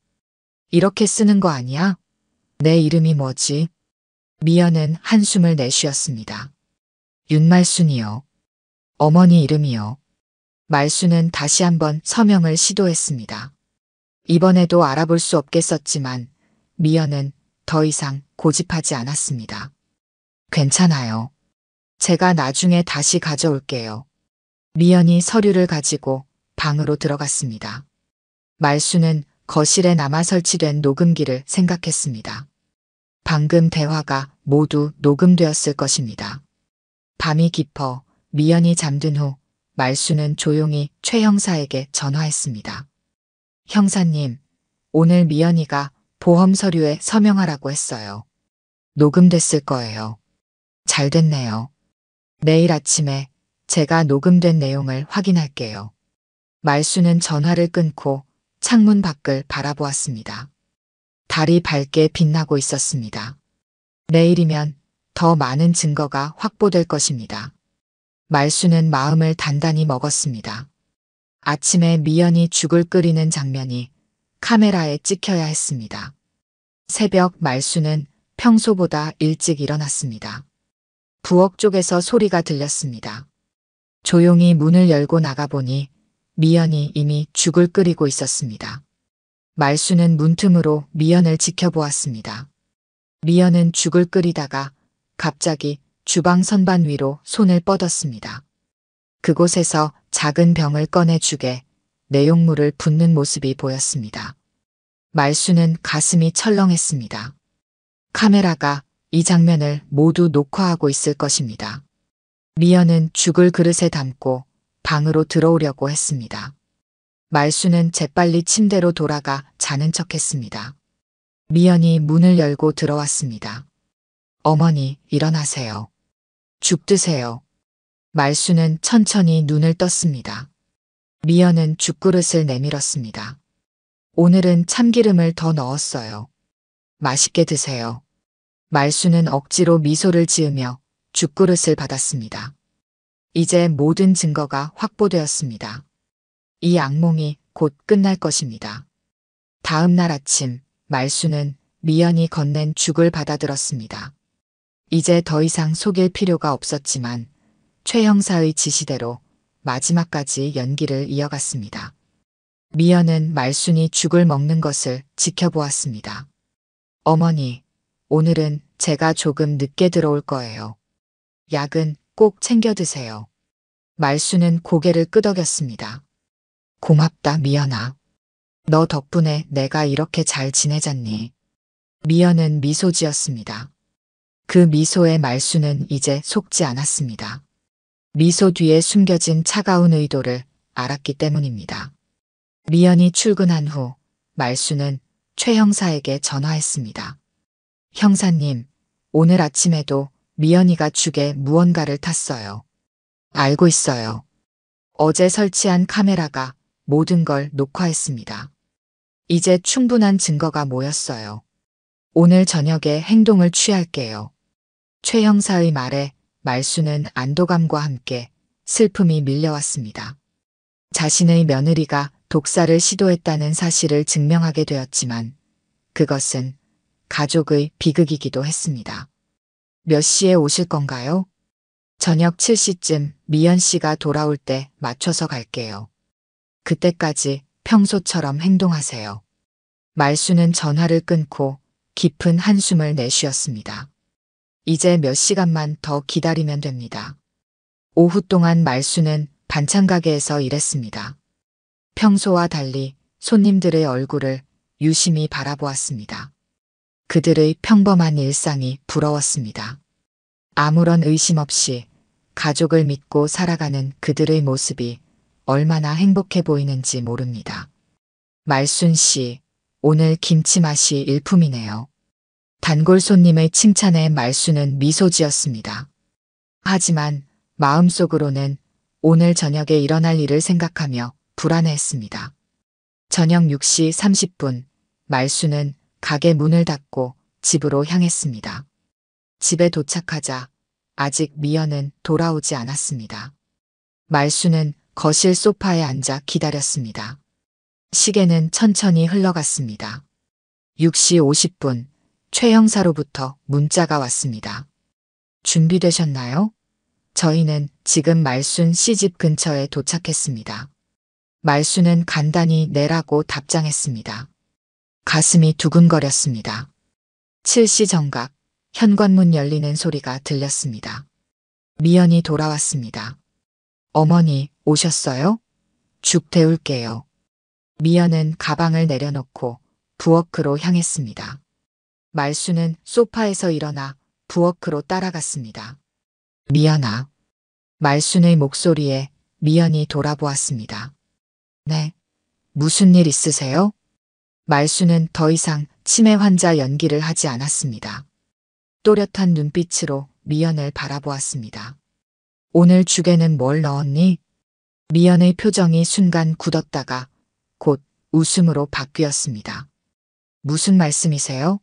이렇게 쓰는 거 아니야? 내 이름이 뭐지? 미연은 한숨을 내쉬었습니다. 윤말순이요. 어머니 이름이요. 말수는 다시 한번 서명을 시도했습니다. 이번에도 알아볼 수 없게 썼지만 미연은 더 이상 고집하지 않았습니다. 괜찮아요. 제가 나중에 다시 가져올게요. 미연이 서류를 가지고 방으로 들어갔습니다. 말수는 거실에 남아 설치된 녹음기를 생각했습니다. 방금 대화가 모두 녹음되었을 것입니다. 밤이 깊어 미연이 잠든 후 말수는 조용히 최 형사에게 전화했습니다. 형사님, 오늘 미연이가 보험 서류에 서명하라고 했어요. 녹음됐을 거예요. 잘 됐네요. 내일 아침에 제가 녹음된 내용을 확인할게요. 말수는 전화를 끊고 창문 밖을 바라보았습니다. 달이 밝게 빛나고 있었습니다. 내일이면 더 많은 증거가 확보될 것입니다. 말수는 마음을 단단히 먹었습니다. 아침에 미연이 죽을 끓이는 장면이 카메라에 찍혀야 했습니다. 새벽 말수는 평소보다 일찍 일어났습니다. 부엌 쪽에서 소리가 들렸습니다. 조용히 문을 열고 나가보니 미연이 이미 죽을 끓이고 있었습니다. 말수는 문틈으로 미연을 지켜보았습니다. 미연은 죽을 끓이다가 갑자기 주방 선반 위로 손을 뻗었습니다. 그곳에서 작은 병을 꺼내 죽에 내용물을 붓는 모습이 보였습니다. 말수는 가슴이 철렁했습니다. 카메라가 이 장면을 모두 녹화하고 있을 것입니다. 미연은 죽을 그릇에 담고 방으로 들어오려고 했습니다. 말수는 재빨리 침대로 돌아가 자는 척했습니다. 미연이 문을 열고 들어왔습니다. 어머니, 일어나세요. 죽 드세요. 말수는 천천히 눈을 떴습니다. 미연은 죽그릇을 내밀었습니다. 오늘은 참기름을 더 넣었어요. 맛있게 드세요. 말수는 억지로 미소를 지으며 죽그릇을 받았습니다. 이제 모든 증거가 확보되었습니다. 이 악몽이 곧 끝날 것입니다. 다음 날 아침 말수는 미연이 건넨 죽을 받아들었습니다. 이제 더 이상 속일 필요가 없었지만 최 형사의 지시대로 마지막까지 연기를 이어갔습니다. 미연은 말순이 죽을 먹는 것을 지켜보았습니다. 어머니, 오늘은 제가 조금 늦게 들어올 거예요. 약은 꼭 챙겨 드세요. 말순은 고개를 끄덕였습니다. 고맙다, 미연아. 너 덕분에 내가 이렇게 잘 지내잖니. 미연은 미소 지었습니다. 그 미소의 말수는 이제 속지 않았습니다. 미소 뒤에 숨겨진 차가운 의도를 알았기 때문입니다. 미연이 출근한 후 말수는 최 형사에게 전화했습니다. 형사님, 오늘 아침에도 미연이가 죽에 무언가를 탔어요. 알고 있어요. 어제 설치한 카메라가 모든 걸 녹화했습니다. 이제 충분한 증거가 모였어요. 오늘 저녁에 행동을 취할게요. 최 형사의 말에 말수는 안도감과 함께 슬픔이 밀려왔습니다. 자신의 며느리가 독사를 시도했다는 사실을 증명하게 되었지만 그것은 가족의 비극이기도 했습니다. 몇 시에 오실 건가요? 저녁 7시쯤 미연 씨가 돌아올 때 맞춰서 갈게요. 그때까지 평소처럼 행동하세요. 말수는 전화를 끊고 깊은 한숨을 내쉬었습니다. 이제 몇 시간만 더 기다리면 됩니다. 오후 동안 말수는 반찬 가게에서 일했습니다. 평소와 달리 손님들의 얼굴을 유심히 바라보았습니다. 그들의 평범한 일상이 부러웠습니다. 아무런 의심 없이 가족을 믿고 살아가는 그들의 모습이 얼마나 행복해 보이는지 모릅니다. 말순 씨, 오늘 김치 맛이 일품이네요. 단골 손님의 칭찬에 말수는 미소 지었습니다. 하지만 마음속으로는 오늘 저녁에 일어날 일을 생각하며 불안해했습니다. 저녁 6시 30분 말수는 가게 문을 닫고 집으로 향했습니다. 집에 도착하자 아직 미연은 돌아오지 않았습니다. 말수는 거실 소파에 앉아 기다렸습니다. 시계는 천천히 흘러갔습니다. 6시 50분 최 형사로부터 문자가 왔습니다. 준비되셨나요? 저희는 지금 말순 씨집 근처에 도착했습니다. 말수는 간단히 내라고 답장했습니다. 가슴이 두근거렸습니다. 7시 정각 현관문 열리는 소리가 들렸습니다. 미연이 돌아왔습니다. 어머니, 오셨어요? 죽 데울게요. 미연은 가방을 내려놓고 부엌으로 향했습니다. 말수는 소파에서 일어나 부엌으로 따라갔습니다. 미연아. 말순의 목소리에 미연이 돌아보았습니다. 네. 무슨 일 있으세요? 말수는 더 이상 치매 환자 연기를 하지 않았습니다. 또렷한 눈빛으로 미연을 바라보았습니다. 오늘 죽에는 뭘 넣었니? 미연의 표정이 순간 굳었다가 곧 웃음으로 바뀌었습니다. 무슨 말씀이세요?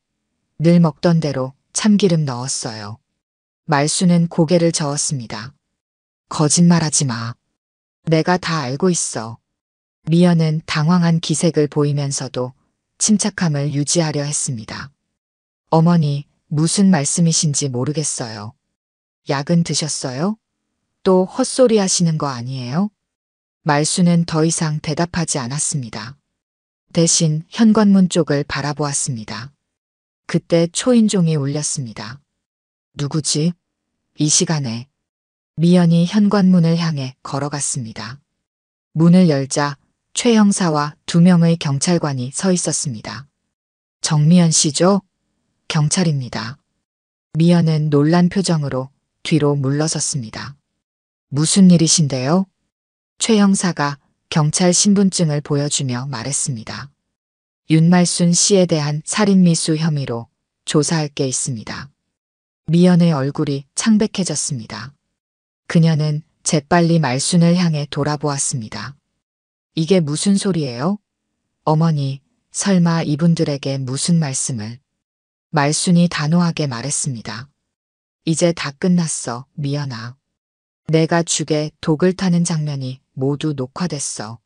늘 먹던 대로 참기름 넣었어요. 말수는 고개를 저었습니다. 거짓말하지 마. 내가 다 알고 있어. 미연은 당황한 기색을 보이면서도 침착함을 유지하려 했습니다. 어머니, 무슨 말씀이신지 모르겠어요. 약은 드셨어요? 또 헛소리 하시는 거 아니에요? 말수는 더 이상 대답하지 않았습니다. 대신 현관문 쪽을 바라보았습니다. 그때 초인종이 울렸습니다. 누구지? 이 시간에. 미연이 현관문을 향해 걸어갔습니다. 문을 열자 최 형사와 2명의 경찰관이 서 있었습니다. 정미연 씨죠? 경찰입니다. 미연은 놀란 표정으로 뒤로 물러섰습니다. 무슨 일이신데요? 최 형사가 경찰 신분증을 보여주며 말했습니다. 윤말순 씨에 대한 살인미수 혐의로 조사할 게 있습니다. 미연의 얼굴이 창백해졌습니다. 그녀는 재빨리 말순을 향해 돌아보았습니다. 이게 무슨 소리예요? 어머니, 설마 이분들에게 무슨 말씀을? 말순이 단호하게 말했습니다. 이제 다 끝났어, 미연아. 내가 죽에 독을 타는 장면이 모두 녹화됐어.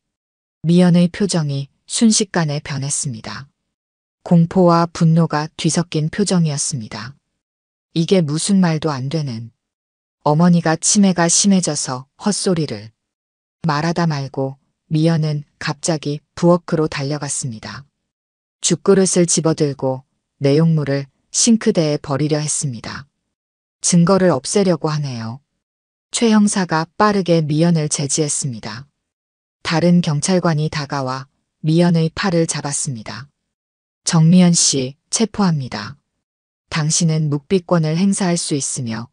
미연의 표정이 순식간에 변했습니다. 공포와 분노가 뒤섞인 표정이었습니다. 이게 무슨 말도 안 되는. 어머니가 치매가 심해져서 헛소리를. 말하다 말고 미연은 갑자기 부엌으로 달려갔습니다. 죽그릇을 집어들고 내용물을 싱크대에 버리려 했습니다. 증거를 없애려고 하네요. 최 형사가 빠르게 미연을 제지했습니다. 다른 경찰관이 다가와 미연의 팔을 잡았습니다. 정미연 씨, 체포합니다. 당신은 묵비권을 행사할 수 있으며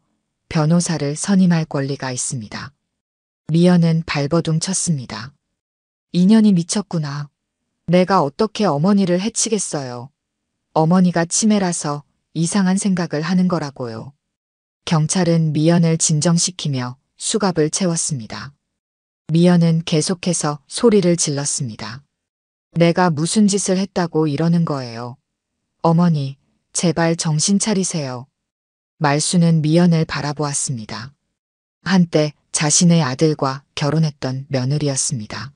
변호사를 선임할 권리가 있습니다. 미연은 발버둥 쳤습니다. 인연이 미쳤구나. 내가 어떻게 어머니를 해치겠어요. 어머니가 치매라서 이상한 생각을 하는 거라고요. 경찰은 미연을 진정시키며 수갑을 채웠습니다. 미연은 계속해서 소리를 질렀습니다. 내가 무슨 짓을 했다고 이러는 거예요. 어머니, 제발 정신 차리세요. 말순은 미연을 바라보았습니다. 한때 자신의 아들과 결혼했던 며느리였습니다.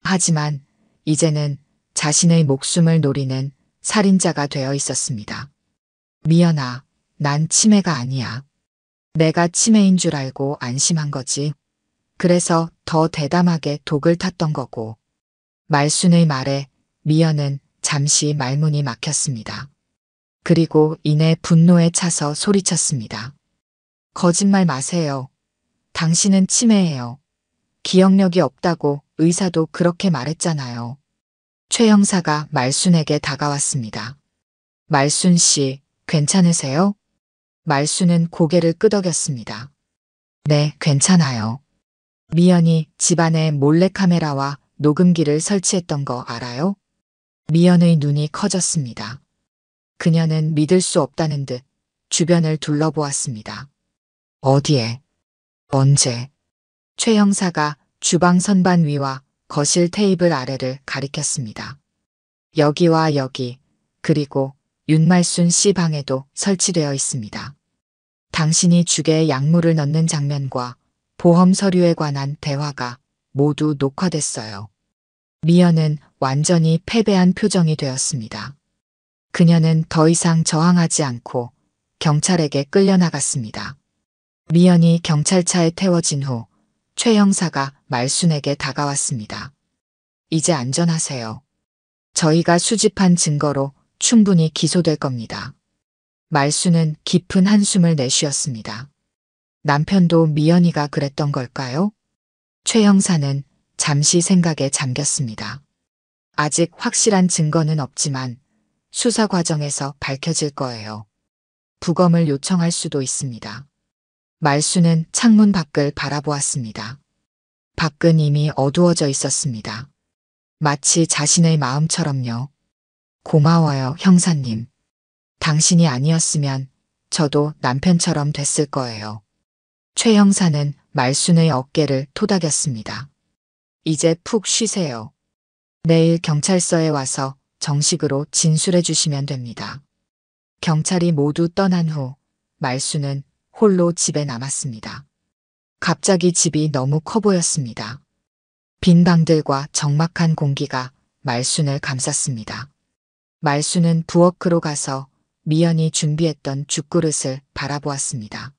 하지만 이제는 자신의 목숨을 노리는 살인자가 되어 있었습니다. 미연아, 난 치매가 아니야. 내가 치매인 줄 알고 안심한 거지. 그래서 더 대담하게 독을 탔던 거고. 말순의 말에 미연은 잠시 말문이 막혔습니다. 그리고 이내 분노에 차서 소리쳤습니다. 거짓말 마세요. 당신은 치매예요. 기억력이 없다고 의사도 그렇게 말했잖아요. 최 형사가 말순에게 다가왔습니다. 말순 씨, 괜찮으세요? 말순은 고개를 끄덕였습니다. 네, 괜찮아요. 미연이 집안에 몰래카메라와 녹음기를 설치했던 거 알아요? 미연의 눈이 커졌습니다. 그녀는 믿을 수 없다는 듯 주변을 둘러보았습니다. 어디에? 언제? 최 형사가 주방 선반 위와 거실 테이블 아래를 가리켰습니다. 여기와 여기, 그리고 윤말순 씨 방에도 설치되어 있습니다. 당신이 죽에 약물을 넣는 장면과 보험 서류에 관한 대화가 모두 녹화됐어요. 미연은 완전히 패배한 표정이 되었습니다. 그녀는 더 이상 저항하지 않고 경찰에게 끌려나갔습니다. 미연이 경찰차에 태워진 후 최 형사가 말순에게 다가왔습니다. 이제 안전하세요. 저희가 수집한 증거로 충분히 기소될 겁니다. 말순은 깊은 한숨을 내쉬었습니다. 남편도 미연이가 그랬던 걸까요? 최 형사는 잠시 생각에 잠겼습니다. 아직 확실한 증거는 없지만 수사 과정에서 밝혀질 거예요. 부검을 요청할 수도 있습니다. 말순은 창문 밖을 바라보았습니다. 밖은 이미 어두워져 있었습니다. 마치 자신의 마음처럼요. 고마워요, 형사님. 당신이 아니었으면 저도 남편처럼 됐을 거예요. 최 형사는 말순의 어깨를 토닥였습니다. 이제 푹 쉬세요. 내일 경찰서에 와서 정식으로 진술해 주시면 됩니다. 경찰이 모두 떠난 후 말순은 홀로 집에 남았습니다. 갑자기 집이 너무 커 보였습니다. 빈 방들과 적막한 공기가 말순을 감쌌습니다. 말순은 부엌으로 가서 미연이 준비했던 죽그릇을 바라보았습니다.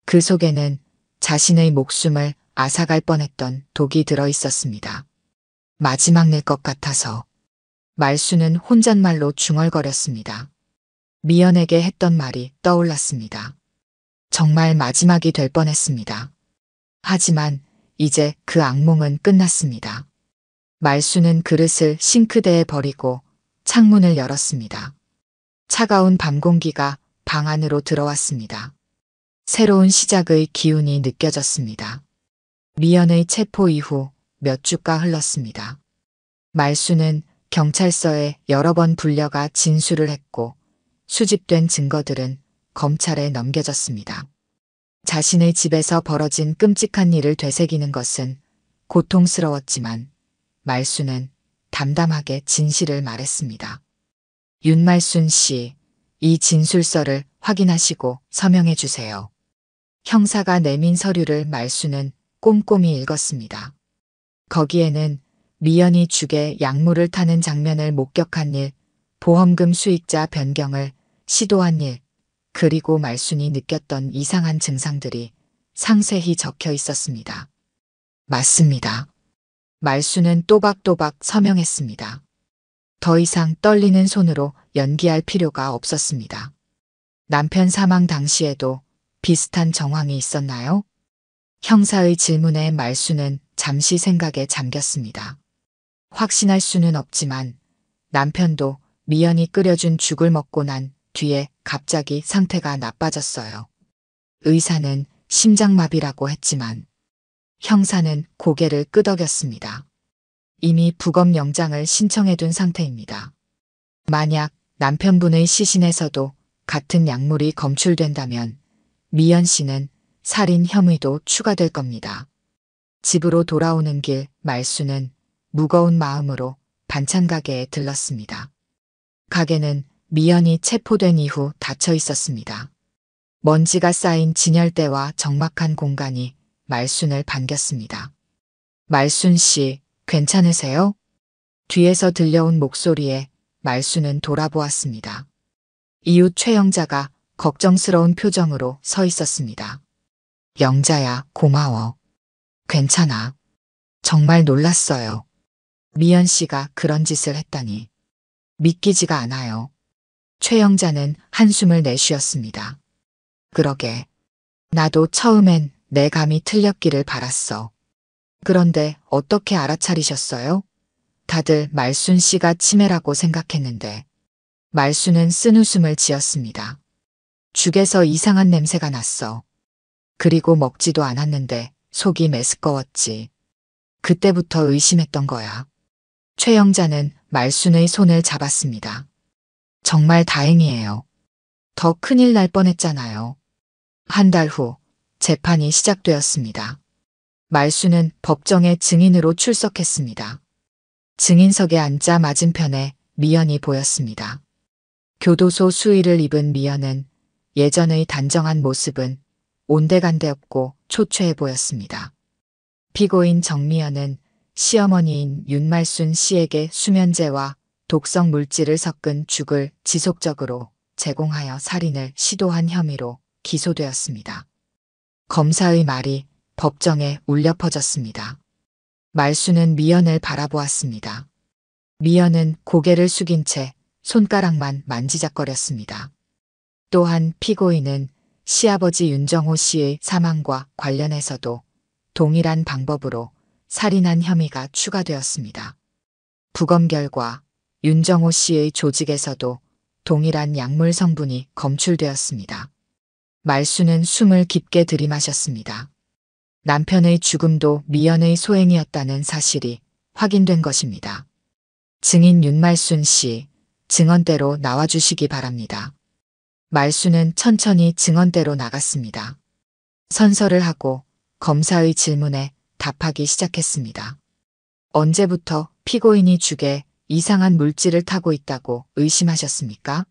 그 속에는 자신의 목숨을 앗아갈 뻔했던 독이 들어 있었습니다. 마지막 낼 것 같아서 말순은 혼잣말로 중얼거렸습니다. 미연에게 했던 말이 떠올랐습니다. 정말 마지막이 될 뻔했습니다. 하지만 이제 그 악몽은 끝났습니다. 말순은 그릇을 싱크대에 버리고 창문을 열었습니다. 차가운 밤 공기가 방 안으로 들어왔습니다. 새로운 시작의 기운이 느껴졌습니다. 미연의 체포 이후 몇 주가 흘렀습니다. 말순은 경찰서에 여러 번 불려가 진술을 했고 수집된 증거들은 검찰에 넘겨졌습니다. 자신의 집에서 벌어진 끔찍한 일을 되새기는 것은 고통스러웠지만 말순은 담담하게 진실을 말했습니다. 윤말순 씨, 이 진술서를 확인하시고 서명해 주세요. 형사가 내민 서류를 말순은 꼼꼼히 읽었습니다. 거기에는 미연이 죽에 약물을 타는 장면을 목격한 일, 보험금 수익자 변경을 시도한 일, 그리고 말순이 느꼈던 이상한 증상들이 상세히 적혀 있었습니다. 맞습니다. 말순은 또박또박 서명했습니다. 더 이상 떨리는 손으로 연기할 필요가 없었습니다. 남편 사망 당시에도 비슷한 정황이 있었나요? 형사의 질문에 말순은 잠시 생각에 잠겼습니다. 확신할 수는 없지만 남편도 미연이 끓여준 죽을 먹고 난 뒤에 갑자기 상태가 나빠졌어요. 의사는 심장마비라고 했지만 형사는 고개를 끄덕였습니다. 이미 부검 영장을 신청해둔 상태입니다. 만약 남편분의 시신에서도 같은 약물이 검출된다면 미연 씨는 살인 혐의도 추가될 겁니다. 집으로 돌아오는 길 말순은 무거운 마음으로 반찬 가게에 들렀습니다. 가게는 미연이 체포된 이후 닫혀 있었습니다. 먼지가 쌓인 진열대와 적막한 공간이 말순을 반겼습니다. 말순 씨, 괜찮으세요? 뒤에서 들려온 목소리에 말순은 돌아보았습니다. 이웃 최영자가 걱정스러운 표정으로 서 있었습니다. 영자야, 고마워. 괜찮아. 정말 놀랐어요. 미연 씨가 그런 짓을 했다니. 믿기지가 않아요. 최영자는 한숨을 내쉬었습니다. 그러게. 나도 처음엔 내 감이 틀렸기를 바랐어. 그런데 어떻게 알아차리셨어요? 다들 말순 씨가 치매라고 생각했는데. 말순은 쓴웃음을 지었습니다. 죽에서 이상한 냄새가 났어. 그리고 먹지도 않았는데 속이 메스꺼웠지. 그때부터 의심했던 거야. 최영자는 말순의 손을 잡았습니다. 정말 다행이에요. 더 큰일 날 뻔했잖아요. 한 달 후 재판이 시작되었습니다. 말순은 법정에 증인으로 출석했습니다. 증인석에 앉아 맞은편에 미연이 보였습니다. 교도소 수의를 입은 미연은 예전의 단정한 모습은 온데간데 없고 초췌해 보였습니다. 피고인 정미연은 시어머니인 윤말순 씨에게 수면제와 독성 물질을 섞은 죽을 지속적으로 제공하여 살인을 시도한 혐의로 기소되었습니다. 검사의 말이 법정에 울려 퍼졌습니다. 말순은 미연을 바라보았습니다. 미연은 고개를 숙인 채 손가락만 만지작거렸습니다. 또한 피고인은 시아버지 윤정호 씨의 사망과 관련해서도 동일한 방법으로 살인한 혐의가 추가되었습니다. 부검 결과 윤정호 씨의 조직에서도 동일한 약물 성분이 검출되었습니다. 말순은 숨을 깊게 들이마셨습니다. 남편의 죽음도 미연의 소행이었다는 사실이 확인된 것입니다. 증인 윤말순 씨, 증언대로 나와주시기 바랍니다. 말순은 천천히 증언대로 나갔습니다. 선서를 하고 검사의 질문에 답하기 시작했습니다. 언제부터 피고인이 죽에 이상한 물질을 타고 있다고 의심하셨습니까?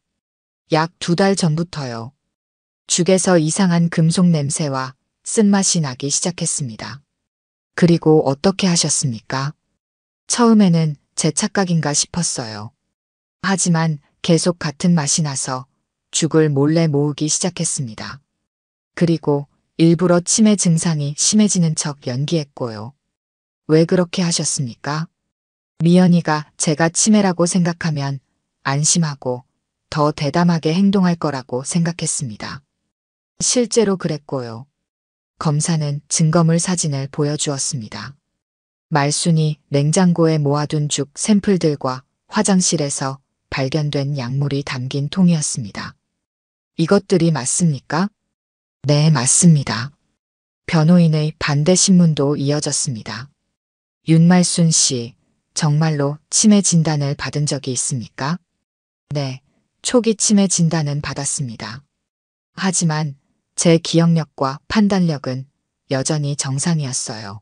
약 2달 전부터요. 죽에서 이상한 금속 냄새와 쓴맛이 나기 시작했습니다. 그리고 어떻게 하셨습니까? 처음에는 제 착각인가 싶었어요. 하지만 계속 같은 맛이 나서 죽을 몰래 모으기 시작했습니다. 그리고 일부러 치매 증상이 심해지는 척 연기했고요. 왜 그렇게 하셨습니까? 미연이가 제가 치매라고 생각하면 안심하고 더 대담하게 행동할 거라고 생각했습니다. 실제로 그랬고요. 검사는 증거물 사진을 보여주었습니다. 말순이 냉장고에 모아둔 죽 샘플들과 화장실에서 발견된 약물이 담긴 통이었습니다. 이것들이 맞습니까? 네, 맞습니다. 변호인의 반대 신문도 이어졌습니다. 윤말순 씨, 정말로 치매 진단을 받은 적이 있습니까? 네, 초기 치매 진단은 받았습니다. 하지만 제 기억력과 판단력은 여전히 정상이었어요.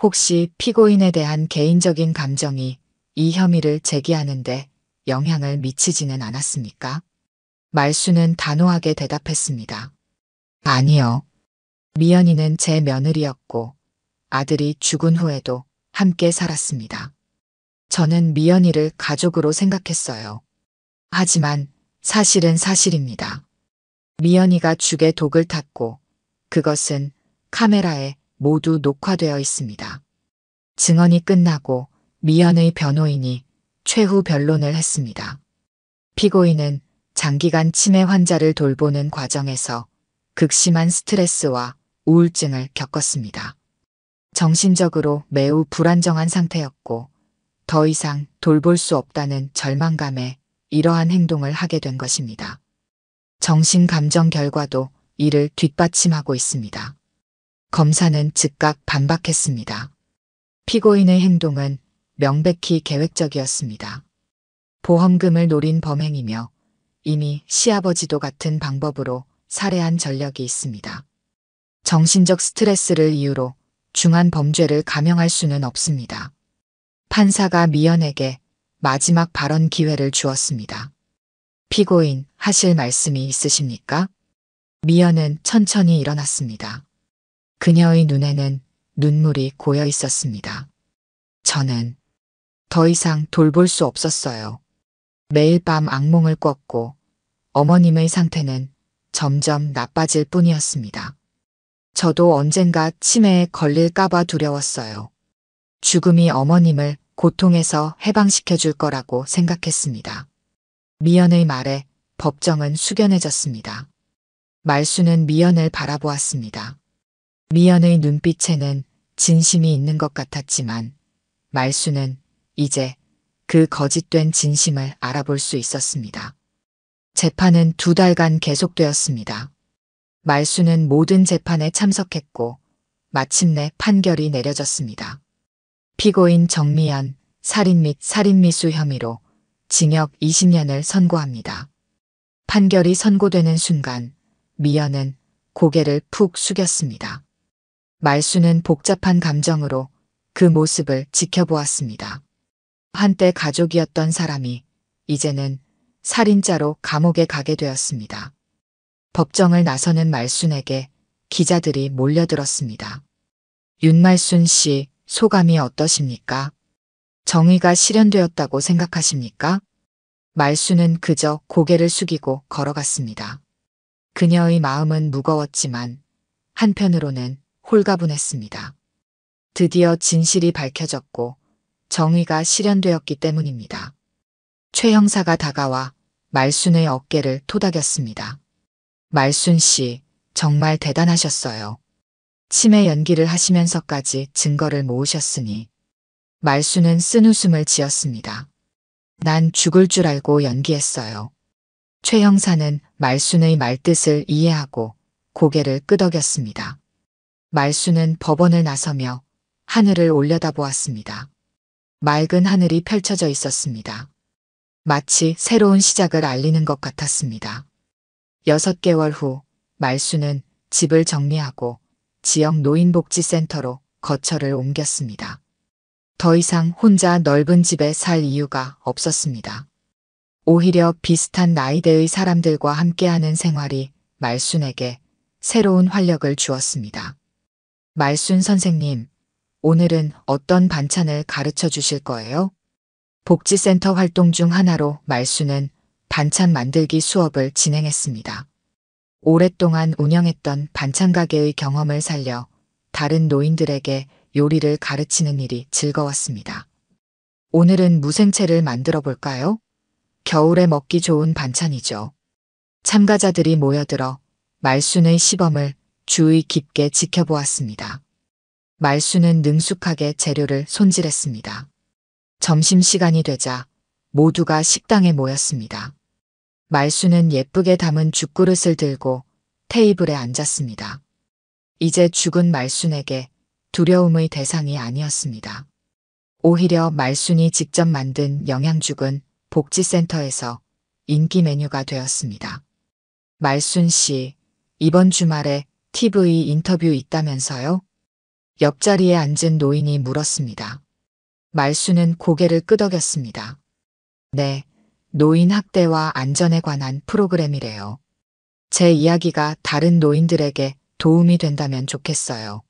혹시 피고인에 대한 개인적인 감정이 이 혐의를 제기하는데 영향을 미치지는 않았습니까? 말수는 단호하게 대답했습니다. 아니요. 미연이는 제 며느리였고 아들이 죽은 후에도 함께 살았습니다. 저는 미연이를 가족으로 생각했어요. 하지만 사실은 사실입니다. 미연이가 죽에 독을 탔고 그것은 카메라에 모두 녹화되어 있습니다. 증언이 끝나고 미연의 변호인이 최후 변론을 했습니다. 피고인은 장기간 치매 환자를 돌보는 과정에서 극심한 스트레스와 우울증을 겪었습니다. 정신적으로 매우 불안정한 상태였고 더 이상 돌볼 수 없다는 절망감에 이러한 행동을 하게 된 것입니다. 정신감정 결과도 이를 뒷받침하고 있습니다. 검사는 즉각 반박했습니다. 피고인의 행동은 명백히 계획적이었습니다. 보험금을 노린 범행이며 이미 시아버지도 같은 방법으로 살해한 전력이 있습니다. 정신적 스트레스를 이유로 중한 범죄를 감형할 수는 없습니다. 판사가 미연에게 마지막 발언 기회를 주었습니다. 피고인, 하실 말씀이 있으십니까? 미연은 천천히 일어났습니다. 그녀의 눈에는 눈물이 고여 있었습니다. 저는 더 이상 돌볼 수 없었어요. 매일 밤 악몽을 꿨고 어머님의 상태는 점점 나빠질 뿐이었습니다. 저도 언젠가 치매에 걸릴까봐 두려웠어요. 죽음이 어머님을 고통에서 해방시켜 줄 거라고 생각했습니다. 미연의 말에 법정은 숙연해졌습니다. 말수는 미연을 바라보았습니다. 미연의 눈빛에는 진심이 있는 것 같았지만 말수는 이제 그 거짓된 진심을 알아볼 수 있었습니다. 재판은 2달간 계속되었습니다. 말수는 모든 재판에 참석했고 마침내 판결이 내려졌습니다. 피고인 정미연, 살인 및 살인미수 혐의로 징역 20년을 선고합니다. 판결이 선고되는 순간 미연은 고개를 푹 숙였습니다. 말수는 복잡한 감정으로 그 모습을 지켜보았습니다. 한때 가족이었던 사람이 이제는 살인자로 감옥에 가게 되었습니다. 법정을 나서는 말순에게 기자들이 몰려들었습니다. 윤말순 씨, 소감이 어떠십니까? 정의가 실현되었다고 생각하십니까? 말순은 그저 고개를 숙이고 걸어갔습니다. 그녀의 마음은 무거웠지만 한편으로는 홀가분했습니다. 드디어 진실이 밝혀졌고 정의가 실현되었기 때문입니다. 최 형사가 다가와 말순의 어깨를 토닥였습니다. 말순 씨, 정말 대단하셨어요. 치매 연기를 하시면서까지 증거를 모으셨으니. 말순은 쓴웃음을 지었습니다. 난 죽을 줄 알고 연기했어요. 최 형사는 말순의 말뜻을 이해하고 고개를 끄덕였습니다. 말순은 법원을 나서며 하늘을 올려다보았습니다. 맑은 하늘이 펼쳐져 있었습니다. 마치 새로운 시작을 알리는 것 같았습니다. 6개월 후 말순은 집을 정리하고 지역 노인복지센터로 거처를 옮겼습니다. 더 이상 혼자 넓은 집에 살 이유가 없었습니다. 오히려 비슷한 나이대의 사람들과 함께하는 생활이 말순에게 새로운 활력을 주었습니다. 말순 선생님, 오늘은 어떤 반찬을 가르쳐 주실 거예요? 복지센터 활동 중 하나로 말순은 반찬 만들기 수업을 진행했습니다. 오랫동안 운영했던 반찬 가게의 경험을 살려 다른 노인들에게 요리를 가르치는 일이 즐거웠습니다. 오늘은 무생채를 만들어 볼까요? 겨울에 먹기 좋은 반찬이죠. 참가자들이 모여들어 말순의 시범을 주의 깊게 지켜보았습니다. 말순은 능숙하게 재료를 손질했습니다. 점심시간이 되자 모두가 식당에 모였습니다. 말순은 예쁘게 담은 죽그릇을 들고 테이블에 앉았습니다. 이제 죽은 말순에게 두려움의 대상이 아니었습니다. 오히려 말순이 직접 만든 영양죽은 복지센터에서 인기 메뉴가 되었습니다. 말순 씨, 이번 주말에 TV 인터뷰 있다면서요? 옆자리에 앉은 노인이 물었습니다. 말수는 고개를 끄덕였습니다. 네, 노인 학대와 안전에 관한 프로그램이래요. 제 이야기가 다른 노인들에게 도움이 된다면 좋겠어요.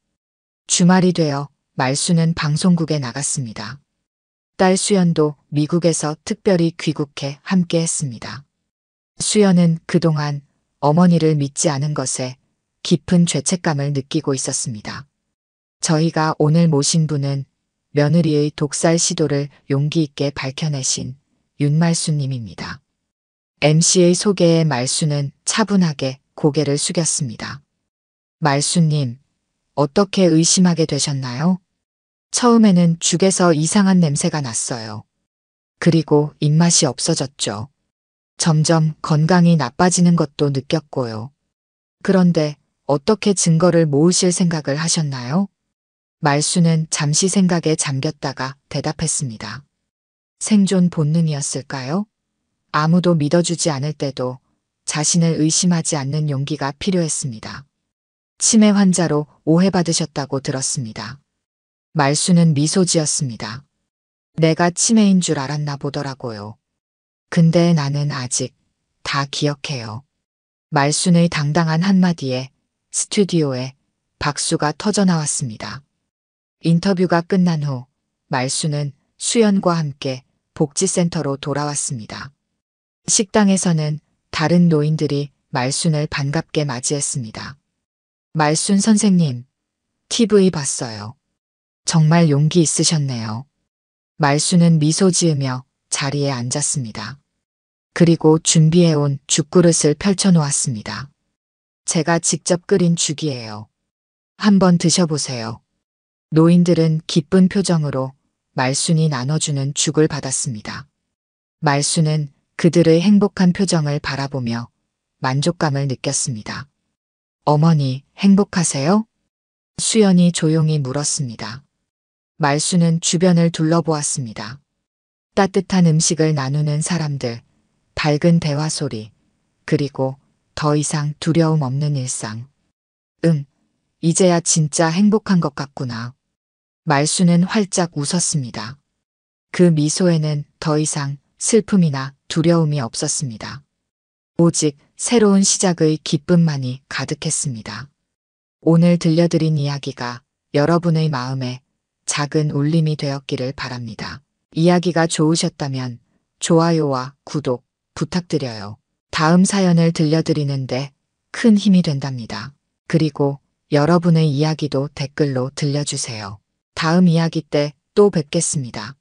주말이 되어 말수는 방송국에 나갔습니다. 딸 수연도 미국에서 특별히 귀국해 함께 했습니다. 수연은 그동안 어머니를 믿지 않은 것에 깊은 죄책감을 느끼고 있었습니다. 저희가 오늘 모신 분은 며느리의 독살 시도를 용기 있게 밝혀내신 윤말수님입니다. MC의 소개에 말수는 차분하게 고개를 숙였습니다. 말수님, 어떻게 의심하게 되셨나요? 처음에는 죽에서 이상한 냄새가 났어요. 그리고 입맛이 없어졌죠. 점점 건강이 나빠지는 것도 느꼈고요. 그런데 어떻게 증거를 모으실 생각을 하셨나요? 말수는 잠시 생각에 잠겼다가 대답했습니다. 생존 본능이었을까요? 아무도 믿어주지 않을 때도 자신을 의심하지 않는 용기가 필요했습니다. 치매 환자로 오해받으셨다고 들었습니다. 말수는 미소 지었습니다. 내가 치매인 줄 알았나 보더라고요. 근데 나는 아직 다 기억해요. 말순의 당당한 한마디에 스튜디오에 박수가 터져 나왔습니다. 인터뷰가 끝난 후 말수는 수연과 함께 복지센터로 돌아왔습니다. 식당에서는 다른 노인들이 말순을 반갑게 맞이했습니다. 말순 선생님, TV 봤어요. 정말 용기 있으셨네요. 말수는 미소 지으며 자리에 앉았습니다. 그리고 준비해온 죽그릇을 펼쳐놓았습니다. 제가 직접 끓인 죽이에요. 한번 드셔보세요. 노인들은 기쁜 표정으로 말순이 나눠주는 죽을 받았습니다. 말순은 그들의 행복한 표정을 바라보며 만족감을 느꼈습니다. 어머니, 행복하세요? 수연이 조용히 물었습니다. 말수는 주변을 둘러보았습니다. 따뜻한 음식을 나누는 사람들, 밝은 대화 소리, 그리고 더 이상 두려움 없는 일상. 이제야 진짜 행복한 것 같구나. 말수는 활짝 웃었습니다. 그 미소에는 더 이상 슬픔이나 두려움이 없었습니다. 오직 새로운 시작의 기쁨만이 가득했습니다. 오늘 들려드린 이야기가 여러분의 마음에 작은 울림이 되었기를 바랍니다. 이야기가 좋으셨다면 좋아요와 구독 부탁드려요. 다음 사연을 들려드리는데 큰 힘이 된답니다. 그리고 여러분의 이야기도 댓글로 들려주세요. 다음 이야기 때 또 뵙겠습니다.